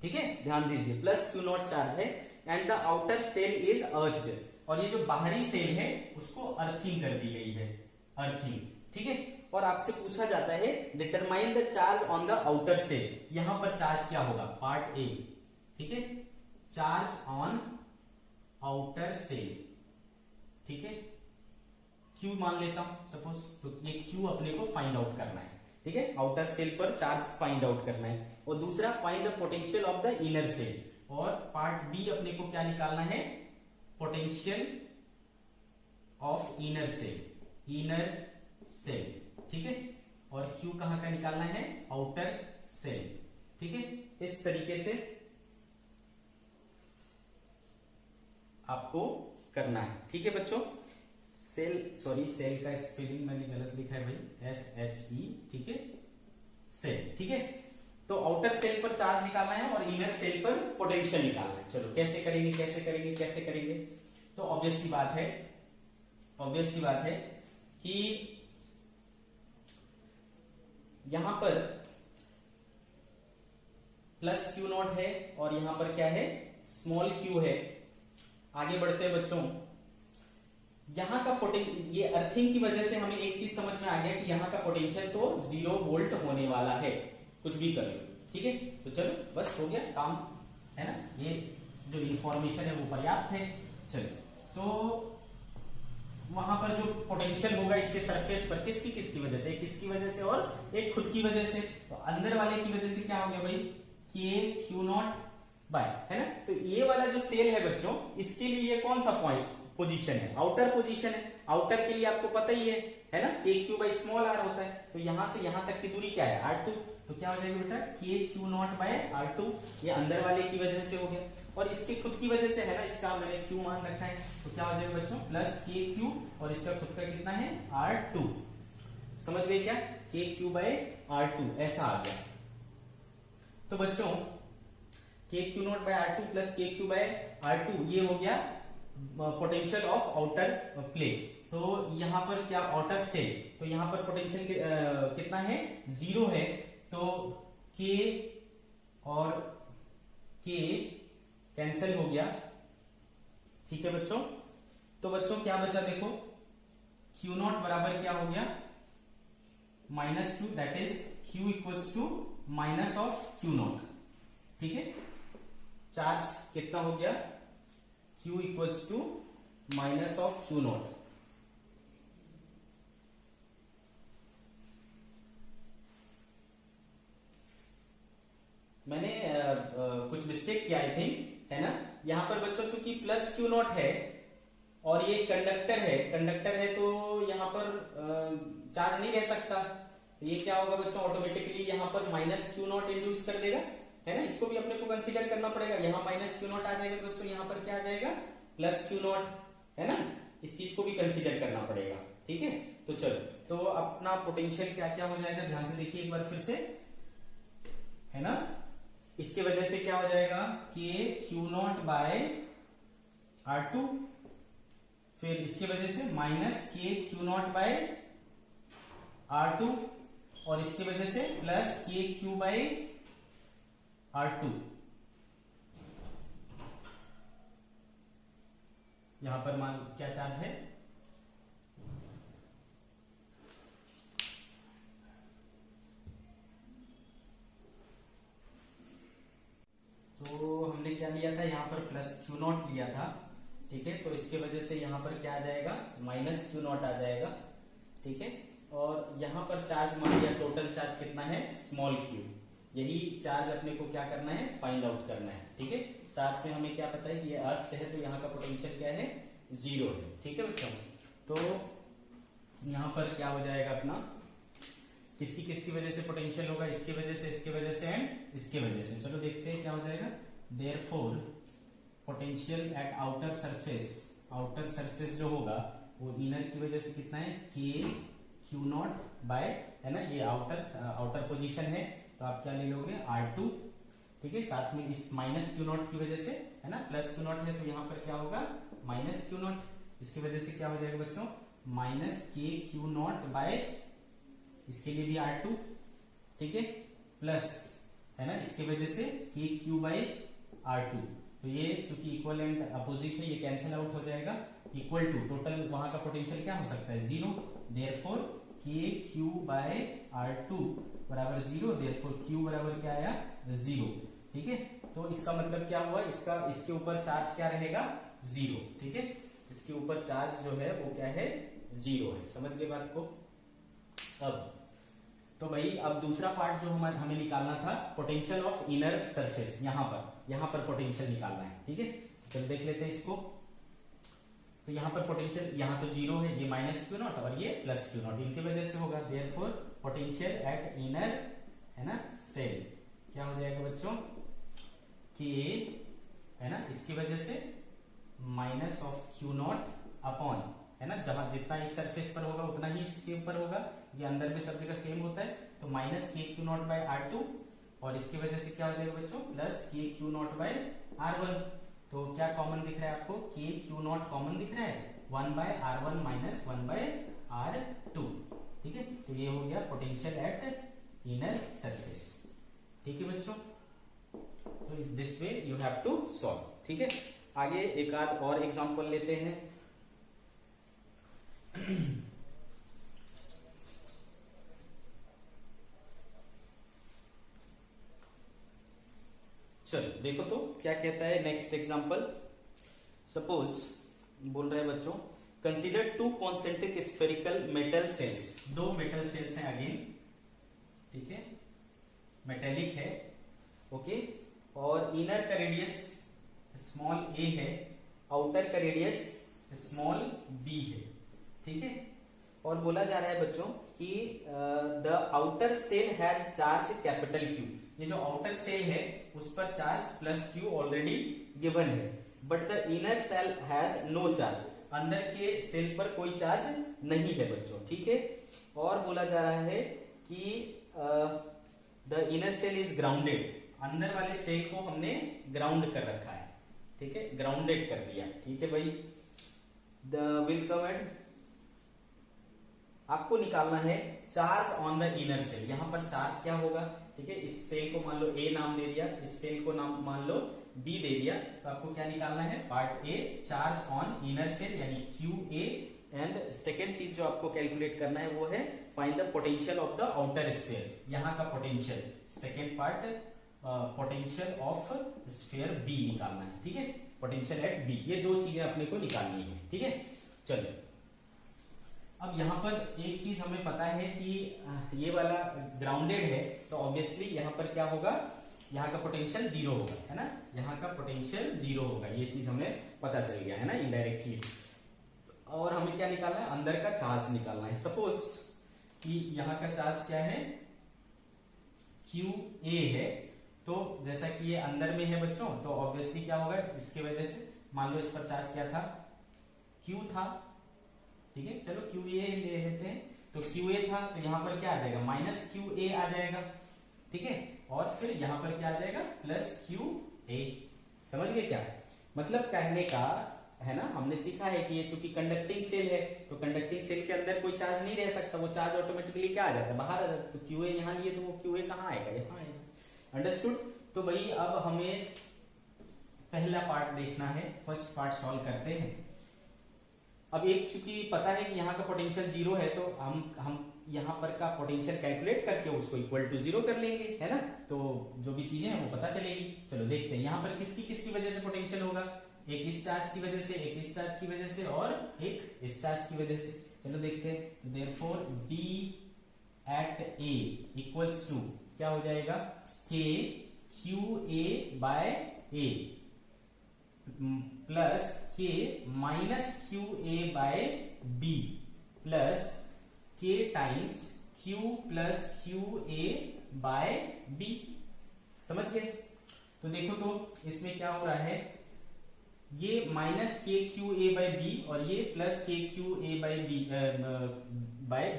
ठीक है, ध्यान दीजिए, प्लस Q0 चार्ज है and the outer shell is earthed, और ये जो बाहरी सेल है उसको अर्थिंग कर दी गई है, अर्थिंग। ठीक है, और आपसे पूछा जाता है determine the charge on the outer shell. यहां पर चार्ज क्या होगा, पार्ट ए। ठीक है, चार्ज ऑन आउटर सेल। ठीक है, Q मान लेता हूं सपोज, तो ये Q अपने को फाइंड आउट करना है। ठीक है, आउटर सेल पर चार्ज फाइंड आउट करना है। और दूसरा find the potential of the inner shell, और पार्ट बी अपने को क्या निकालना है, potential of inner shell, inner shell. ठीक है, और Q कहां का निकालना है, आउटर सेल। ठीक है, इस तरीके से आपको करना है। ठीक है बच्चों, सेल, सॉरी सेल का स्पेलिंग मैंने गलत लिखा है भाई, SHE। ठीक है, सेल। ठीक है, तो आउटर सेल पर चार्ज निकालना है और इनर सेल पर पोटेंशियल निकालना है। चलो कैसे करेंगे, कैसे करेंगे, कैसे करेंगे। तो ऑब्वियस सी बात है, ऑब्वियस सी बात है कि यहां पर प्लस Q0 है और यहां पर क्या है, स्मॉल q है। आगे बढ़ते हैं बच्चों, यहां का पोटेंशियल, ये अर्थिंग की वजह से हमें एक चीज समझ में आ गया कि यहां का पोटेंशियल तो 0 वोल्ट होने वाला है, कुछ भी कर लो। ठीक है, तो चलो बस हो गया काम, है ना, ये जो इंफॉर्मेशन है वो पर्याप्त है। चलो, तो वहां पर जो पोटेंशियल होगा इसके सरफेस पर, किसकी किसकी वजह से, एक इसकी वजह से और एक खुद की वजह से। तो अंदर वाले की वजह से क्या हो गया भाई, KQ0 बाय, है ना। तो ये वाला जो सेल है बच्चों, इसके लिए ये कौन सा पॉइंट पोजीशन है, आउटर पोजीशन है। आउटर के लिए आपको पता ही है ना, KQ बाई स्मॉल r होता है। तो यहां से यहां तक की दूरी क्या है, R2। तो क्या हो जाएगा बेटा, KQ0 बाय R2, ये अंदर वाले की वजह से हो गया। और इसके खुद की वजह से है ना, इसका मैंने Q मान रखा है, तो क्या हो जाएगा बच्चों, प्लस KQ, और इसका खुद का कितना है, R2। समझ गए क्या, KQ बाय R2 ऐसा आ गया। तो बच्चों KQ0 bye R2 plus KQ bye R2, ये हो गया पोटेंशियल ऑफ आउटर प्लेट। तो यहां पर क्या, आउटर सेल, तो यहां पर पोटेंशियल कितना है, 0 है। तो K और K कैंसिल हो गया। ठीक है बच्चों, तो बच्चों क्या बचा देखो, Q0 बराबर क्या हो गया, -2, that is Q equals to minus of Q0। ठीक है, चार्ज कितना हो गया, Q equals to minus of Q0। मैंने कुछ मिस्टेक किया आई थिंक, है ना। यहां पर बच्चों चूंकि प्लस Q0 है और ये कंडक्टर है, तो यहां पर चार्ज नहीं रह सकता। तो ये क्या होगा बच्चों, ऑटोमेटिकली यहां पर माइनस Q0 इंड्यूस कर देगा, है ना। इसको भी अपने को कंसीडर करना पड़ेगा। यहाँ माइनस Q0 आ जाएगा बच्चों, यहाँ पर क्या आ जाएगा, प्लस Q0, है ना। इस चीज को भी कंसीडर करना पड़ेगा। ठीक है, तो चलो, तो अपना पोटेंशियल क्या क्या हो जाएगा, ध्यान से देखिए एक बार फिर से, है ना। इसके वजह से क्या हो जाएगा, KQ0 बाय R2, फिर इसके वजह से माइनस KQ0 बाय R2, और इसके वजह से प्लस KQ बाय R2। यहां पर मान क्या चार्ज है, तो हमने क्या लिया था, यहां पर प्लस Q0 लिया था। ठीक है, तो इसके वजह से यहां पर क्या आ जाएगा, माइनस Q0 आ जाएगा। ठीक है, और यहां पर चार्ज मान लिया, टोटल चार्ज कितना है, स्मॉल क्यू। यही चार्ज अपने को क्या करना है, फाइंड आउट करना है। ठीक है, साथ में हमें क्या पता है कि ये अर्थ है तो यहाँ का पोटेंशियल क्या है, 0 है। ठीक है बच्चों, तो यहां पर क्या हो जाएगा अपना, किसकी किसकी वजह से पोटेंशियल होगा, इसकी वजह से, इसकी वजह से एंड इसकी वजह से। चलो देखते हैं क्या हो जाएगा। Therefore potential at outer surface, outer surface जो होगा वो इनर की वजह से कितना है, के क्यू नॉट बाय, है ना, ये आउटर पोजीशन है तो आप क्या ले लोगे, R2। ठीक है, साथ में इस माइनस क्यू नॉट की वजह से, है ना, प्लस क्यू नॉट है तो यहाँ पर क्या होगा, माइनस क्यू नॉट। इसकी वजह से क्या हो जाएगा बच्चों, माइनस के क्यू नॉट बाय, इसके लिए भी R2। ठीक है, प्लस, है ना, इसकी वजह से के क्यू बाय R2। तो ये चूंकि इक्वल एंड अपोजिट है, ये कैंसिल आउट हो जाएगा। इक्वल टू टोटल वहां का पोटेंशियल क्या हो सकता है, 0। देयरफॉर के क्यू बाय R2 बराबर 0। देयरफॉर क्यू बराबर क्या आया, 0। ठीक है, तो इसका मतलब क्या हुआ, इसका इसके ऊपर चार्ज क्या रहेगा, 0। ठीक है, इसके ऊपर चार्ज जो है वो क्या है, 0 है। समझ गए बात को। अब तो भाई अब दूसरा पार्ट जो हमें निकालना था, पोटेंशियल ऑफ इनर सरफेस। यहां पर पोटेंशियल निकालना है। ठीक है, चलो देख लेते हैं इसको। तो यहां पर पोटेंशियल, यहां तो 0 है, ये माइनस क्यू नॉट और ये प्लस क्यू नॉट, इनकी वजह से होगा। देयरफॉर पोटेंशियल एट इनर, है ना, सेल क्या हो जाएगा बच्चों, के, है ना, इसकी वजह से minus of Q not upon, है ना, जहां जितना इस सरफेस पर होगा उतना ही इसके ऊपर होगा, ये अंदर में सब जगह सेम होता है। तो माइनस के क्यू नॉट बाय R2 और इसकी वजह से क्या हो जाएगा बच्चों, plus K Q not bye R1। तो क्या कॉमन दिख रहा है आपको, के क्यू नॉट कॉमन दिख रहा है, 1 by R1 minus 1 by R2। ठीक है, तो ये हो गया पोटेंशियल एट इनर सरफेस। ठीक है बच्चों, तो this way you have to solve. ठीक है, आगे एक आध और एग्जांपल लेते हैं। चलो देखो तो क्या कहता है नेक्स्ट एग्जांपल। सपोज बोल रहा है बच्चों, consider 2 concentric spherical metal shells. 2 metal shells हैं अगेन, ठीक है, मेटेलिक है, ओके, और इनर का रेडियस स्मॉल a है, आउटर का रेडियस स्मॉल b है। ठीक है, और बोला जा रहा है बच्चों कि the outer shell has charge capital Q। ये जो आउटर सेल है उस पर charge plus Q already given है, but the inner shell has no charge. अंदर के सेल पर कोई चार्ज नहीं है बच्चों। ठीक है, और बोला जा रहा है कि the inner shell is grounded. अंदर वाले सेल को हमने ग्राउंड कर रखा है। ठीक है, ग्राउंडेड कर दिया। ठीक है भाई, द विल कम एट, आपको निकालना है charge on the inner shell. यहां पर चार्ज क्या होगा, ठीक है, इस सेल को मान लो A नाम दे दिया, इस सेल को नाम मान लो B दे दिया, तो आपको क्या निकालना है, part A, charge on inner shell यानी QA। एंड सेकेंड चीज जो आपको कैलकुलेट करना है वो है find the potential of the outer sphere. यहां का potential, second part potential of sphere B निकालना है। ठीक है, पोटेंशियल एट B, ये 2 चीजें अपने को निकालनी है। ठीक है, चलो अब यहां पर एक चीज हमें पता है कि ये वाला ग्राउंडेड है, तो ऑब्वियसली यहां पर क्या होगा, यहां का पोटेंशियल 0 होगा, है ना, यहां का पोटेंशियल 0 होगा। ये चीज हमें पता चल गया है ना इनडायरेक्टली। और हमें क्या निकालना है, अंदर का चार्ज निकालना है। सपोज कि यहां का चार्ज क्या है, QA है, तो जैसा कि ये अंदर में है बच्चों, तो ऑब्वियसली क्या होगा, इसकी वजह से मान लो इस पर चार्ज क्या था, Q था। ठीक है, चलो QA ले लेते हैं, तो QA था तो यहां पर क्या आ जाएगा, माइनस QA आ जाएगा। ठीक है, और फिर यहां पर क्या आ जाएगा, प्लस QA। समझ गए क्या मतलब कहने का, है ना, हमने सीखा है कि ये चूंकि कंडक्टिंग सेल है तो कंडक्टिंग सेल के अंदर कोई चार्ज नहीं रह सकता, वो चार्ज ऑटोमेटिकली क्या आ जाता है, बाहर आ जाता है। तो QA यहां लिए तो वो QA कहां आएगा, यहां आएगा। अंडरस्टूड। तो भाई अब हमें पहला पार्ट देखना है, फर्स्ट पार्ट सॉल्व करते हैं। अब एक चूंकि पता है कि यहाँ का पोटेंशियल 0 है, तो हम यहाँ पर का पोटेंशियल कैलकुलेट करके उसको इक्वल टू 0 कर लेंगे, है ना, तो जो भी चीजें हैं वो पता चलेगी। चलो देखते हैं यहाँ पर किसकी किसकी वजह से पोटेंशियल होगा, एक इस चार्ज की वजह से, एक इस चार्ज की वजह से और एक इस चार्ज की वजह से। चलो देखते हैं। तो therefore B at A equals to क्या हो जाएगा, K QA by A plus K minus QA by B plus K times Q plus QA by B। समझ गए? तो देखो तो इसमें क्या हो रहा है, ये माइनस के क्यू ए बाई बी और ये plus K Q A by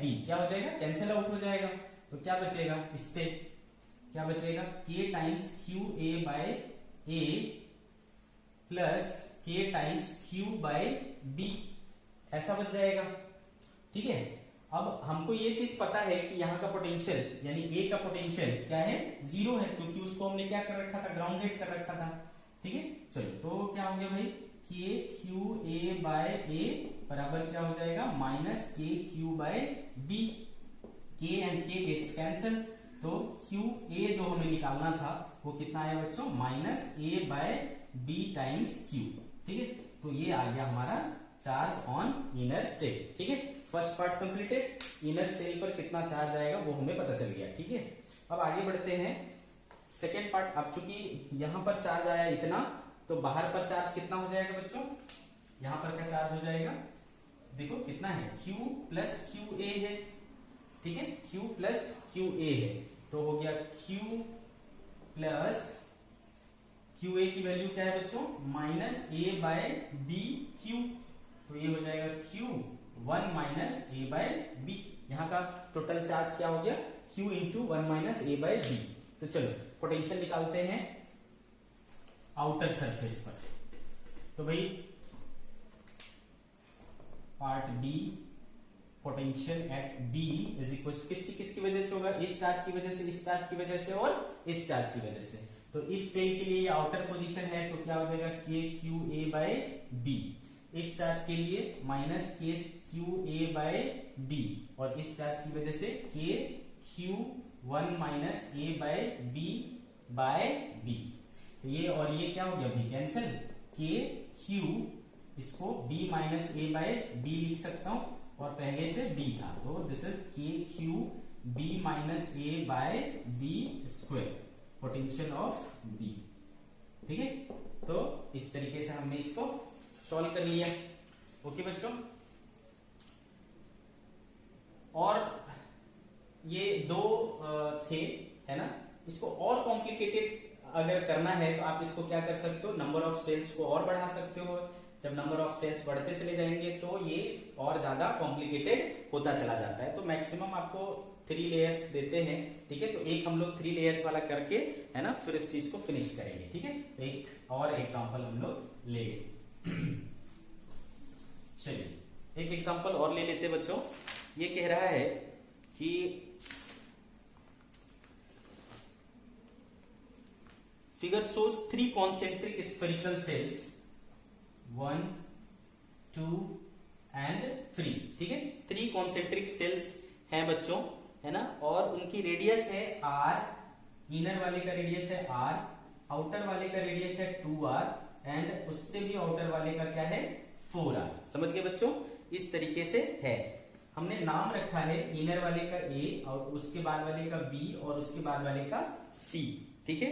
B क्या हो जाएगा, कैंसिल आउट हो जाएगा। तो क्या बचेगा, इससे क्या बचेगा, K times Q A by A plus K times Q by B, ऐसा बच जाएगा। ठीक है, अब हमको ये चीज पता है कि यहाँ का पोटेंशियल यानी ए का पोटेंशियल क्या है, 0 है, क्योंकि उसको हमने क्या कर रखा था, ग्राउंडेड कर रखा था। ठीक है, चलो तो क्या हो गया भाई, के क्यू ए बाय ए बराबर क्या हो जाएगा, माइनस के क्यू बाय बी। के एंड के गेट्स कैंसिल, तो क्यू ए जो हमें निकालना था वो कितना आया बच्चों, minus A by B times Q. ठीक है, तो ये आ गया हमारा चार्ज ऑन इनर सेल। ठीक है, first part completed. Inner shell पर कितना चार्ज आएगा वो हमें पता चल गया। ठीक है, अब आगे बढ़ते हैं सेकेंड पार्ट। अब चूंकि यहां पर चार्ज आया इतना, तो बाहर पर चार्ज कितना हो जाएगा बच्चों, यहां पर का चार्ज हो जाएगा, देखो कितना है, Q प्लस क्यू ए है। ठीक है, Q प्लस क्यू ए है, तो हो गया Q प्लस क्यू ए की वैल्यू क्या है बच्चों, minus A by B Q. तो ये हो जाएगा Q 1 minus A by B. यहां का टोटल चार्ज क्या हो गया, Q into 1 minus A by B. तो चलो पोटेंशियल निकालते हैं आउटर सरफेस पर। तो भाई part B, potential at B is equal to किसकी वजह से होगा, इस चार्ज की वजह से, इस चार्ज की वजह से और इस चार्ज की वजह से। तो इस सेल के लिए आउटर पोजीशन है, तो क्या हो जाएगा, के क्यू ए बाय बी। इस चार्ज के लिए माइनस के क्यू ए बाय बी, और इस चार्ज की वजह से K Q 1 minus A by B. तो ये और ये क्या हो गया भाई, कैंसिल। के क्यू, इसको b minus A by B लिख सकता हूं, और पहले से b था, तो this is K Q b minus A by B square, potential of b। ठीक है, तो इस तरीके से हमने इसको सॉल्व कर लिया। ओके बच्चों, और ये दो थे, है ना। इसको और कॉम्प्लिकेटेड अगर करना है तो आप इसको क्या कर सकते हो, नंबर ऑफ सेल्स को और बढ़ा सकते हो। जब नंबर ऑफ सेल्स बढ़ते चले जाएंगे तो ये और ज्यादा कॉम्प्लिकेटेड होता चला जाता है। तो मैक्सिमम आपको 3 लेयर्स देते हैं। ठीक है, तो एक हम लोग 3 लेयर्स वाला करके, है ना, फिर इस चीज को फिनिश करेंगे। ठीक है, तो एक और एग्जाम्पल हम लोग लेंगे। चलिए एक एग्जाम्पल और ले लेते बच्चों। ये कह रहा है कि figure shows 3 concentric spherical cells 1, 2 and 3। ठीक है, 3 concentric cells हैं बच्चों, है ना, और उनकी रेडियस है r, इनर वाले का रेडियस है r, आउटर वाले का रेडियस है 2r एंड उससे भी आउटर वाले का क्या है 4r। समझ गए बच्चों, इस तरीके से है। हमने नाम रखा है इनर वाले का a और उसके बाद वाले का b और उसके बाद वाले का c। ठीक है,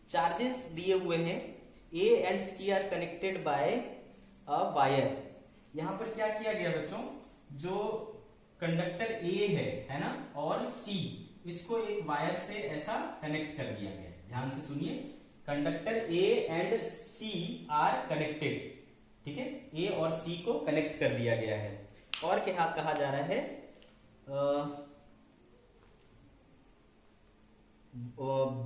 चार्जेस दिए हुए हैं, A and C are connected by a wire. यहां पर क्या किया गया बच्चों, जो कंडक्टर A है ना, और C, इसको एक वायर से ऐसा कनेक्ट कर दिया गया। ध्यान से सुनिए, conductor A and C are connected. ठीक है, A और C को कनेक्ट कर दिया गया है। और क्या कहा जा रहा है,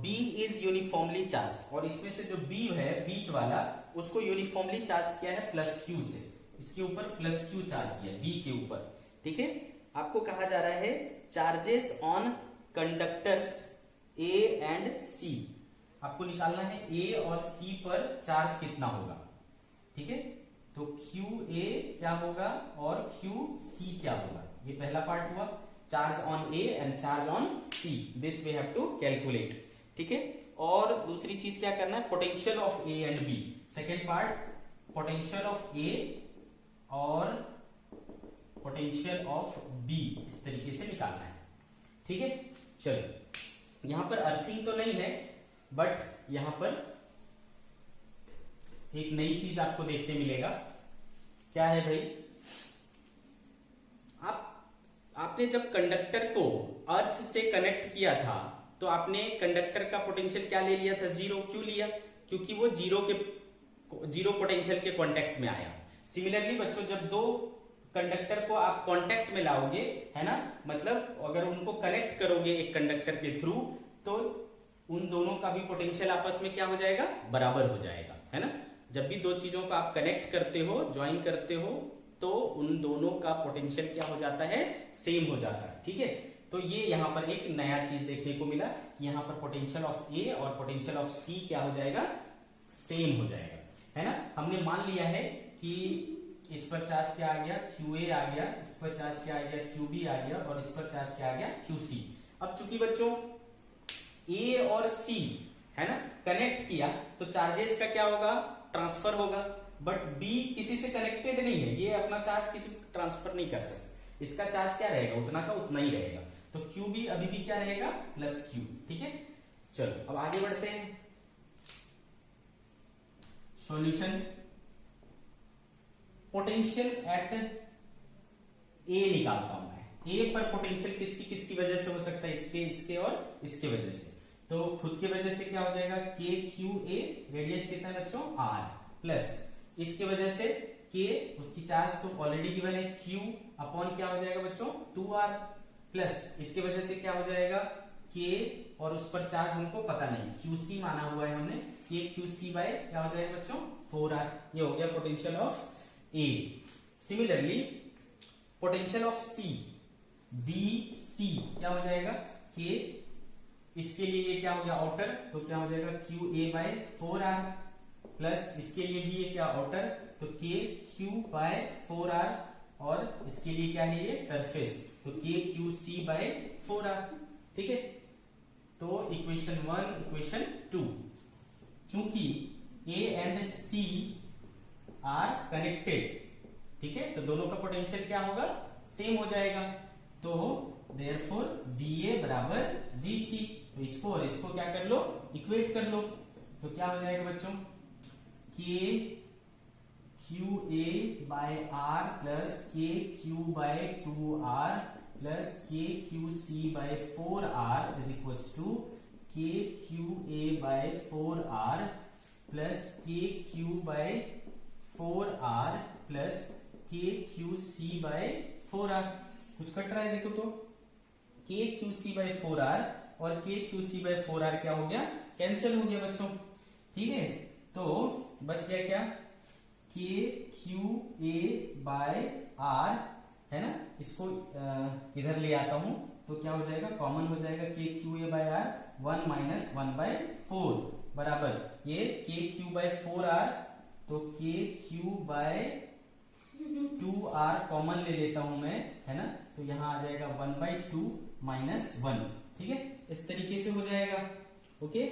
B इज यूनिफॉर्मली चार्ज, और इसमें से जो B है बीच वाला, उसको यूनिफॉर्मली चार्ज किया है प्लस Q से। इसके ऊपर प्लस Q चार्ज किया है B के ऊपर। ठीक है, आपको कहा जा रहा है charges on conductors A and C। आपको निकालना है A और C पर चार्ज कितना होगा। ठीक है, तो QA क्या होगा और QC क्या होगा। ये पहला पार्ट हुआ, charge on A and charge on C, this we have to calculate. ठीक है, और दूसरी चीज क्या करना है, potential of A and B। Second part, potential of A और पोटेंशियल ऑफ बी इस तरीके से निकालना है। ठीक है, चलो यहां पर अर्थिंग तो नहीं है, बट यहां पर एक नई चीज आपको देखने मिलेगा। क्या है भाई, आपने जब कंडक्टर को अर्थ से कनेक्ट किया था तो आपने कंडक्टर का पोटेंशियल क्या ले लिया था, जीरो। क्यों लिया? क्योंकि वो जीरो पोटेंशियल के कांटेक्ट में आया। सिमिलरली बच्चों, जब दो कंडक्टर को आप कांटेक्ट में लाओगे, है ना, मतलब अगर उनको कनेक्ट करोगे एक कंडक्टर के थ्रू, तो उन दोनों का भी पोटेंशियल आपस में क्या हो जाएगा, बराबर हो जाएगा, है ना। जब भी दो चीजों को आप कनेक्ट करते हो, ज्वाइन करते हो, तो उन दोनों का पोटेंशियल क्या हो जाता है, सेम हो जाता है। ठीक है, तो ये यहाँ पर एक नया चीज देखने को मिला कि यहाँ पर पोटेंशियल ऑफ ए और पोटेंशियल ऑफ सी क्या हो जाएगा, सेम हो जाएगा, है ना। हमने मान लिया है कि इस पर चार्ज क्या आ गया, QA आ गया, इस पर चार्ज क्या आ गया, QB आ गया, और इस पर चार्ज क्या आ गया, QC। अब चूंकि बच्चों A और C है ना कनेक्ट किया, तो चार्जेस का क्या होगा, ट्रांसफर होगा। बट B किसी से कनेक्टेड नहीं है, ये अपना चार्ज किसी को ट्रांसफर नहीं कर सकता, इसका चार्ज क्या रहेगा, उतना का उतना ही रहेगा। तो QB अभी भी क्या रहेगा, प्लस Q। ठीक है, चलो अब आगे बढ़ते हैं। सॉल्यूशन, पोटेंशियल एट ए निकालता हूं मैं। ए पर पोटेंशियल किसकी वजह से हो सकता है, इसके और इसके वजह से। तो खुद की वजह से क्या हो जाएगा, के क्यू ए, रेडियस कितना है बच्चों, आर, प्लस इसके वजह से के, उसकी चार्ज तो ऑलरेडी गिवन है, क्यू अपॉन क्या हो जाएगा बच्चों, 2r, प्लस इसके वजह से क्या हो जाएगा, के, और उस पर चार्ज हमको पता नहीं, QC माना हुआ है हमने, के QC बाय क्या हो जाएगा बच्चों, 4r। ये हो गया potential of A. Similarly potential of C, BC क्या हो जाएगा, के, इसके लिए ये क्या हो गया, आउटर, तो क्या हो जाएगा, QA बाय 4r, प्लस इसके लिए भी ये क्या, आउटर, तो KQ बाय 4r, और इसके लिए क्या है, ये सरफेस, तो KQC बाय 4r। ठीक है, तो इक्वेशन 1, इक्वेशन 2, चूंकि A and C are connected, ठीक है, तो दोनों का पोटेंशियल क्या होगा, सेम हो जाएगा। तो देयरफॉर VA बराबर VC, तो इसको और इसको क्या कर लो, इक्वेट कर लो, तो क्या हो जाएगा बच्चों, K QA by R plus KQ by 2R plus KQC by 4R is equal to KQA by 4R plus KQ by 4R plus KQC by 4R। कुछ कट रहा है देखो, तो KQC बाय 4R और KQC बाय 4R क्या हो गया, cancel हो गया बच्चों। ठीक है, तो बच गया क्या, KQA बाय R, है ना, इसको इधर ले आता हूं तो क्या हो जाएगा, कॉमन हो जाएगा, KQA by R 1 minus 1 by 4 बराबर ये KQ बाय 4R, तो KQ बाय 2R कॉमन ले लेता हूं मैं, है ना, तो यहां आ जाएगा 1 बाय 2 माइनस 1। ठीक है, इस तरीके से हो जाएगा। ओके,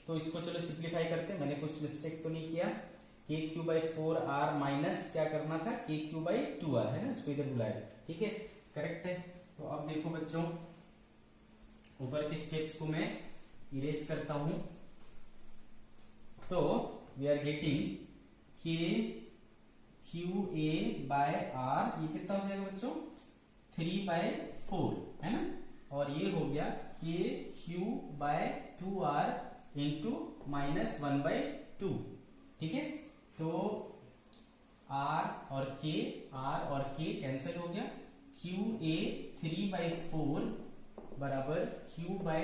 तो इसको चलो सिंप्लीफाई करते हैं, मैंने कुछ मिस्टेक तो नहीं किया। KQ बाय 4R माइनस क्या करना था, KQ बाय 2R, है ना, इसको इधर बुलाया। ठीक है, करेक्ट है। तो अब देखो बच्चों, ऊपर के स्टेप्स को मैं इरेज करता हूं, तो we are getting KQA by R, ये कितना हो जाएगा बच्चों, 3 बाय 4, है ना, और ये हो गया KQ by 2R into minus 1 by 2। ठीक है, तो R और K कैंसिल हो गया, QA 3 बाय 4 बराबर Q by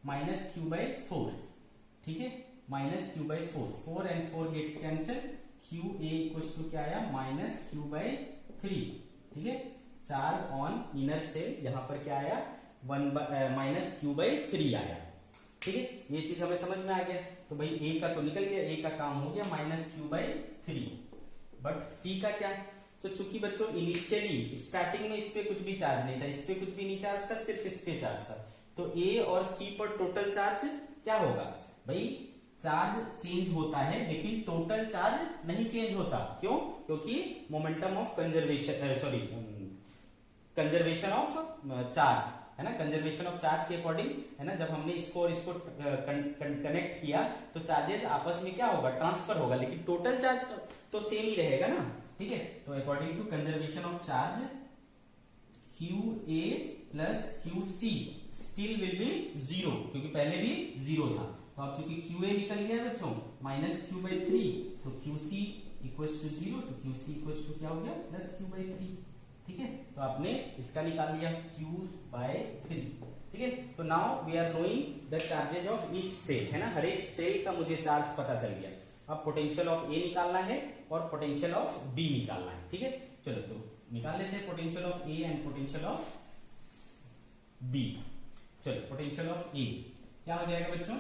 minus Q by 4। ठीक है, minus Q by 4, 4 and 4 gets cancel, QA equals to क्या आया, माइनस Q बाय 3। ठीक है, चार्ज ऑन इनर सेल, यहां पर क्या आया, माइनस Q बाय 3 आया। ठीक है, ये चीज हमें समझ में आ गया। तो भाई A का तो निकल गया, A का काम हो गया, minus Q by 3। But C का क्या, तो चूंकि बच्चों इनिशियली स्टार्टिंग में इस पे कुछ भी चार्ज नहीं था, इस पे कुछ भी नहीं चार्ज था, सिर्फ इस पे चार्ज था, तो A और C पर टोटल चार्ज क्या होगा भाई, चार्ज चेंज होता है लेकिन टोटल चार्ज नहीं चेंज होता। क्यों? क्योंकि momentum of conservation conservation of charge है ना, कंजर्वेशन ऑफ चार्ज के अकॉर्डिंग है ना, जब हमने इसको और इसको कनेक्ट किया तो चार्जेस आपस में क्या होगा, ट्रांसफर होगा, लेकिन टोटल चार्ज तो सेम ही रहेगा ना। ठीक है, तो according to conservation of charge QA plus QC still will be zero, क्योंकि पहले भी जीरो था। तो अब चूंकि QA निकल गया बच्चों माइनस Q/3, तो QC इक्वल्स टू जीरो, तो QC इक्वल्स टू क्या हो गया, प्लस Q/3। ठीक है, तो आपने इसका निकाल लिया Q/3। ठीक है, तो now we are knowing the charges of each cell, है ना, हर एक सेल का मुझे चार्ज पता चल गया। अब पोटेंशियल ऑफ A निकालना है और पोटेंशियल ऑफ B निकालना है। ठीक है, चलो तो निकाल लेते हैं potential of A and potential of B। चलो पोटेंशियल ऑफ A क्या हो जाएगा बच्चों,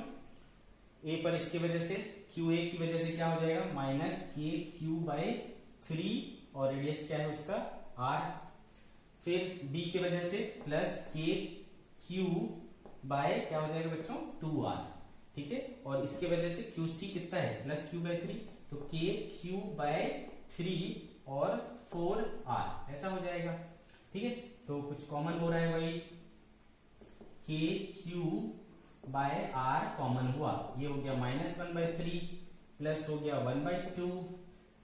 A पर इसकी वजह से QA की वजह से क्या हो जाएगा, माइनस KQ/3 और रेडियस क्या है उसका R, फिर B की वजह से प्लस KQ बाय क्या हो जाएगा बच्चों 2R। ठीक है, और इसके वजह से QC कितना है, प्लस Q/3, तो KQ/3 और 4R ऐसा हो जाएगा। ठीक है, तो कुछ कॉमन हो रहा है, वही KQ/R कॉमन हुआ, ये हो गया -1/3 प्लस हो गया 1/2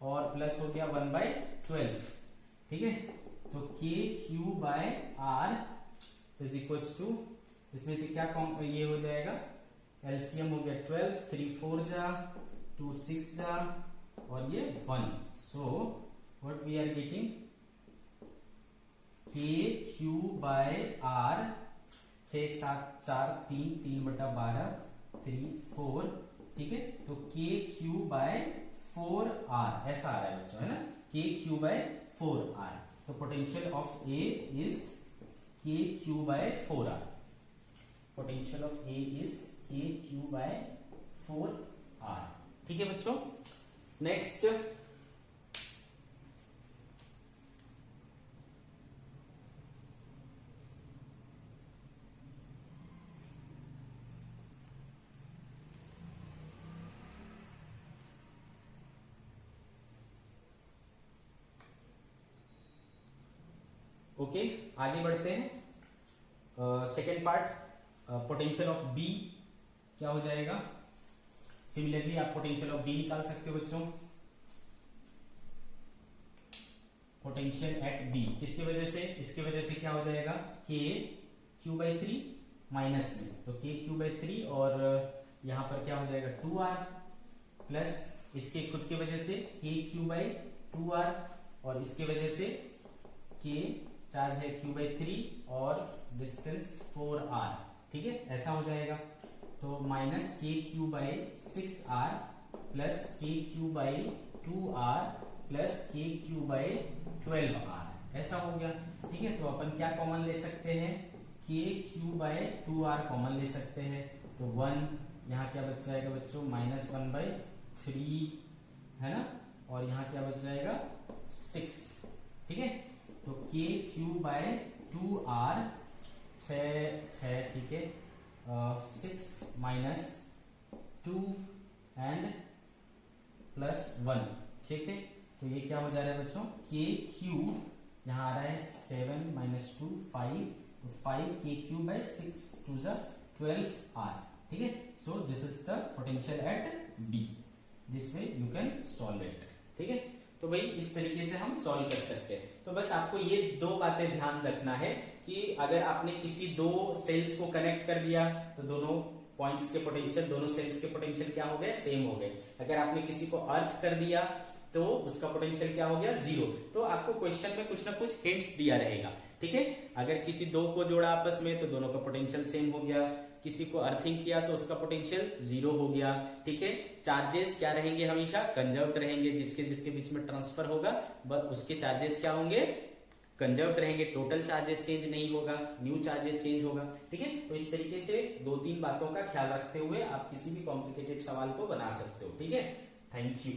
और प्लस हो गया 1/12। ठीक है, तो KQ/R इज इक्वल्स टू, इसमें से क्या ये हो जाएगा, एलसीएम हो गया 12, 3 4 जा, 2 6 जा और ये 1। So what we are getting, KQ/R 6 7 4 3 3/12 3 4। ठीक है, तो KQ/4R ऐसा आ रहा है बच्चों, है ना, KQ/4R। तो potential of A is KQ/4R, potential of A is KQ/4R। ठीक है बच्चों, नेक्स्ट ओके, आगे बढ़ते हैं। Second part, potential of B क्या हो जाएगा। सिमिलरली आप पोटेंशियल ऑफ B निकाल सकते हो बच्चों, पोटेंशियल एट B किसकी वजह से, इसकी वजह से क्या हो जाएगा, KQ/3 माइनस में, तो KQ/3 और यहां पर क्या हो जाएगा 2R प्लस इसके खुद की वजह से KQ/2R और इसके वजह से K चार्ज है Q/3 और डिस्टेंस 4R। ठीक है, ऐसा हो जाएगा, तो minus KQ/6R plus KQ/2R plus KQ/12R ऐसा हो गया। ठीक है, तो अपन क्या कॉमन ले सकते हैं, KQ/2R कॉमन ले सकते हैं, तो 1 यहाँ क्या बच जाएगा बच्चों, -1/3 है ना, और यहाँ क्या बच जाएगा 6। ठीक है, तो KQ/2R 6 ठीक है, 6 माइनस 2 एंड प्लस 1। ठीक है, तो ये क्या हो जा रहा है बच्चों, KQ यहां आ रहा है 7 - 2 5, तो 5 KQ/6 2 12R। ठीक है, so this is the potential at B, this way you can solve it. ठीक है, तो भाई इस तरीके से हम सॉल्व कर सकते हैं। तो बस आपको ये दो बातें ध्यान रखना है कि अगर आपने किसी दो सेल्स को कनेक्ट कर दिया तो दोनों पॉइंट्स के पोटेंशियल, दोनों सेल्स के पोटेंशियल क्या हो गए, सेम हो गए। अगर आपने किसी को अर्थ कर दिया तो उसका पोटेंशियल क्या हो गया, 0। तो आपको क्वेश्चन में कुछ ना कुछ हिंट्स दिया रहेगा। ठीक है, अगर किसी दो को जोड़ा आपस में तो दोनों का पोटेंशियल सेम हो गया, किसी को अर्थिंग किया तो उसका पोटेंशियल 0 हो गया। ठीक है, चार्जेस क्या रहेंगे, हमेशा कंजर्व्ड रहेंगे, जिसके जिसके बीच में ट्रांसफर होगा उसके चार्जेस क्या होंगे, कंजर्व्ड रहेंगे, टोटल चार्जेस चेंज नहीं होगा, न्यू चार्जेस चेंज होगा। ठीक है, तो इस तरीके से 2-3 बातों का ख्याल रखते हुए आप किसी भी कॉम्प्लिकेटेड सवाल को बना सकते हो। ठीक है, थैंक यू।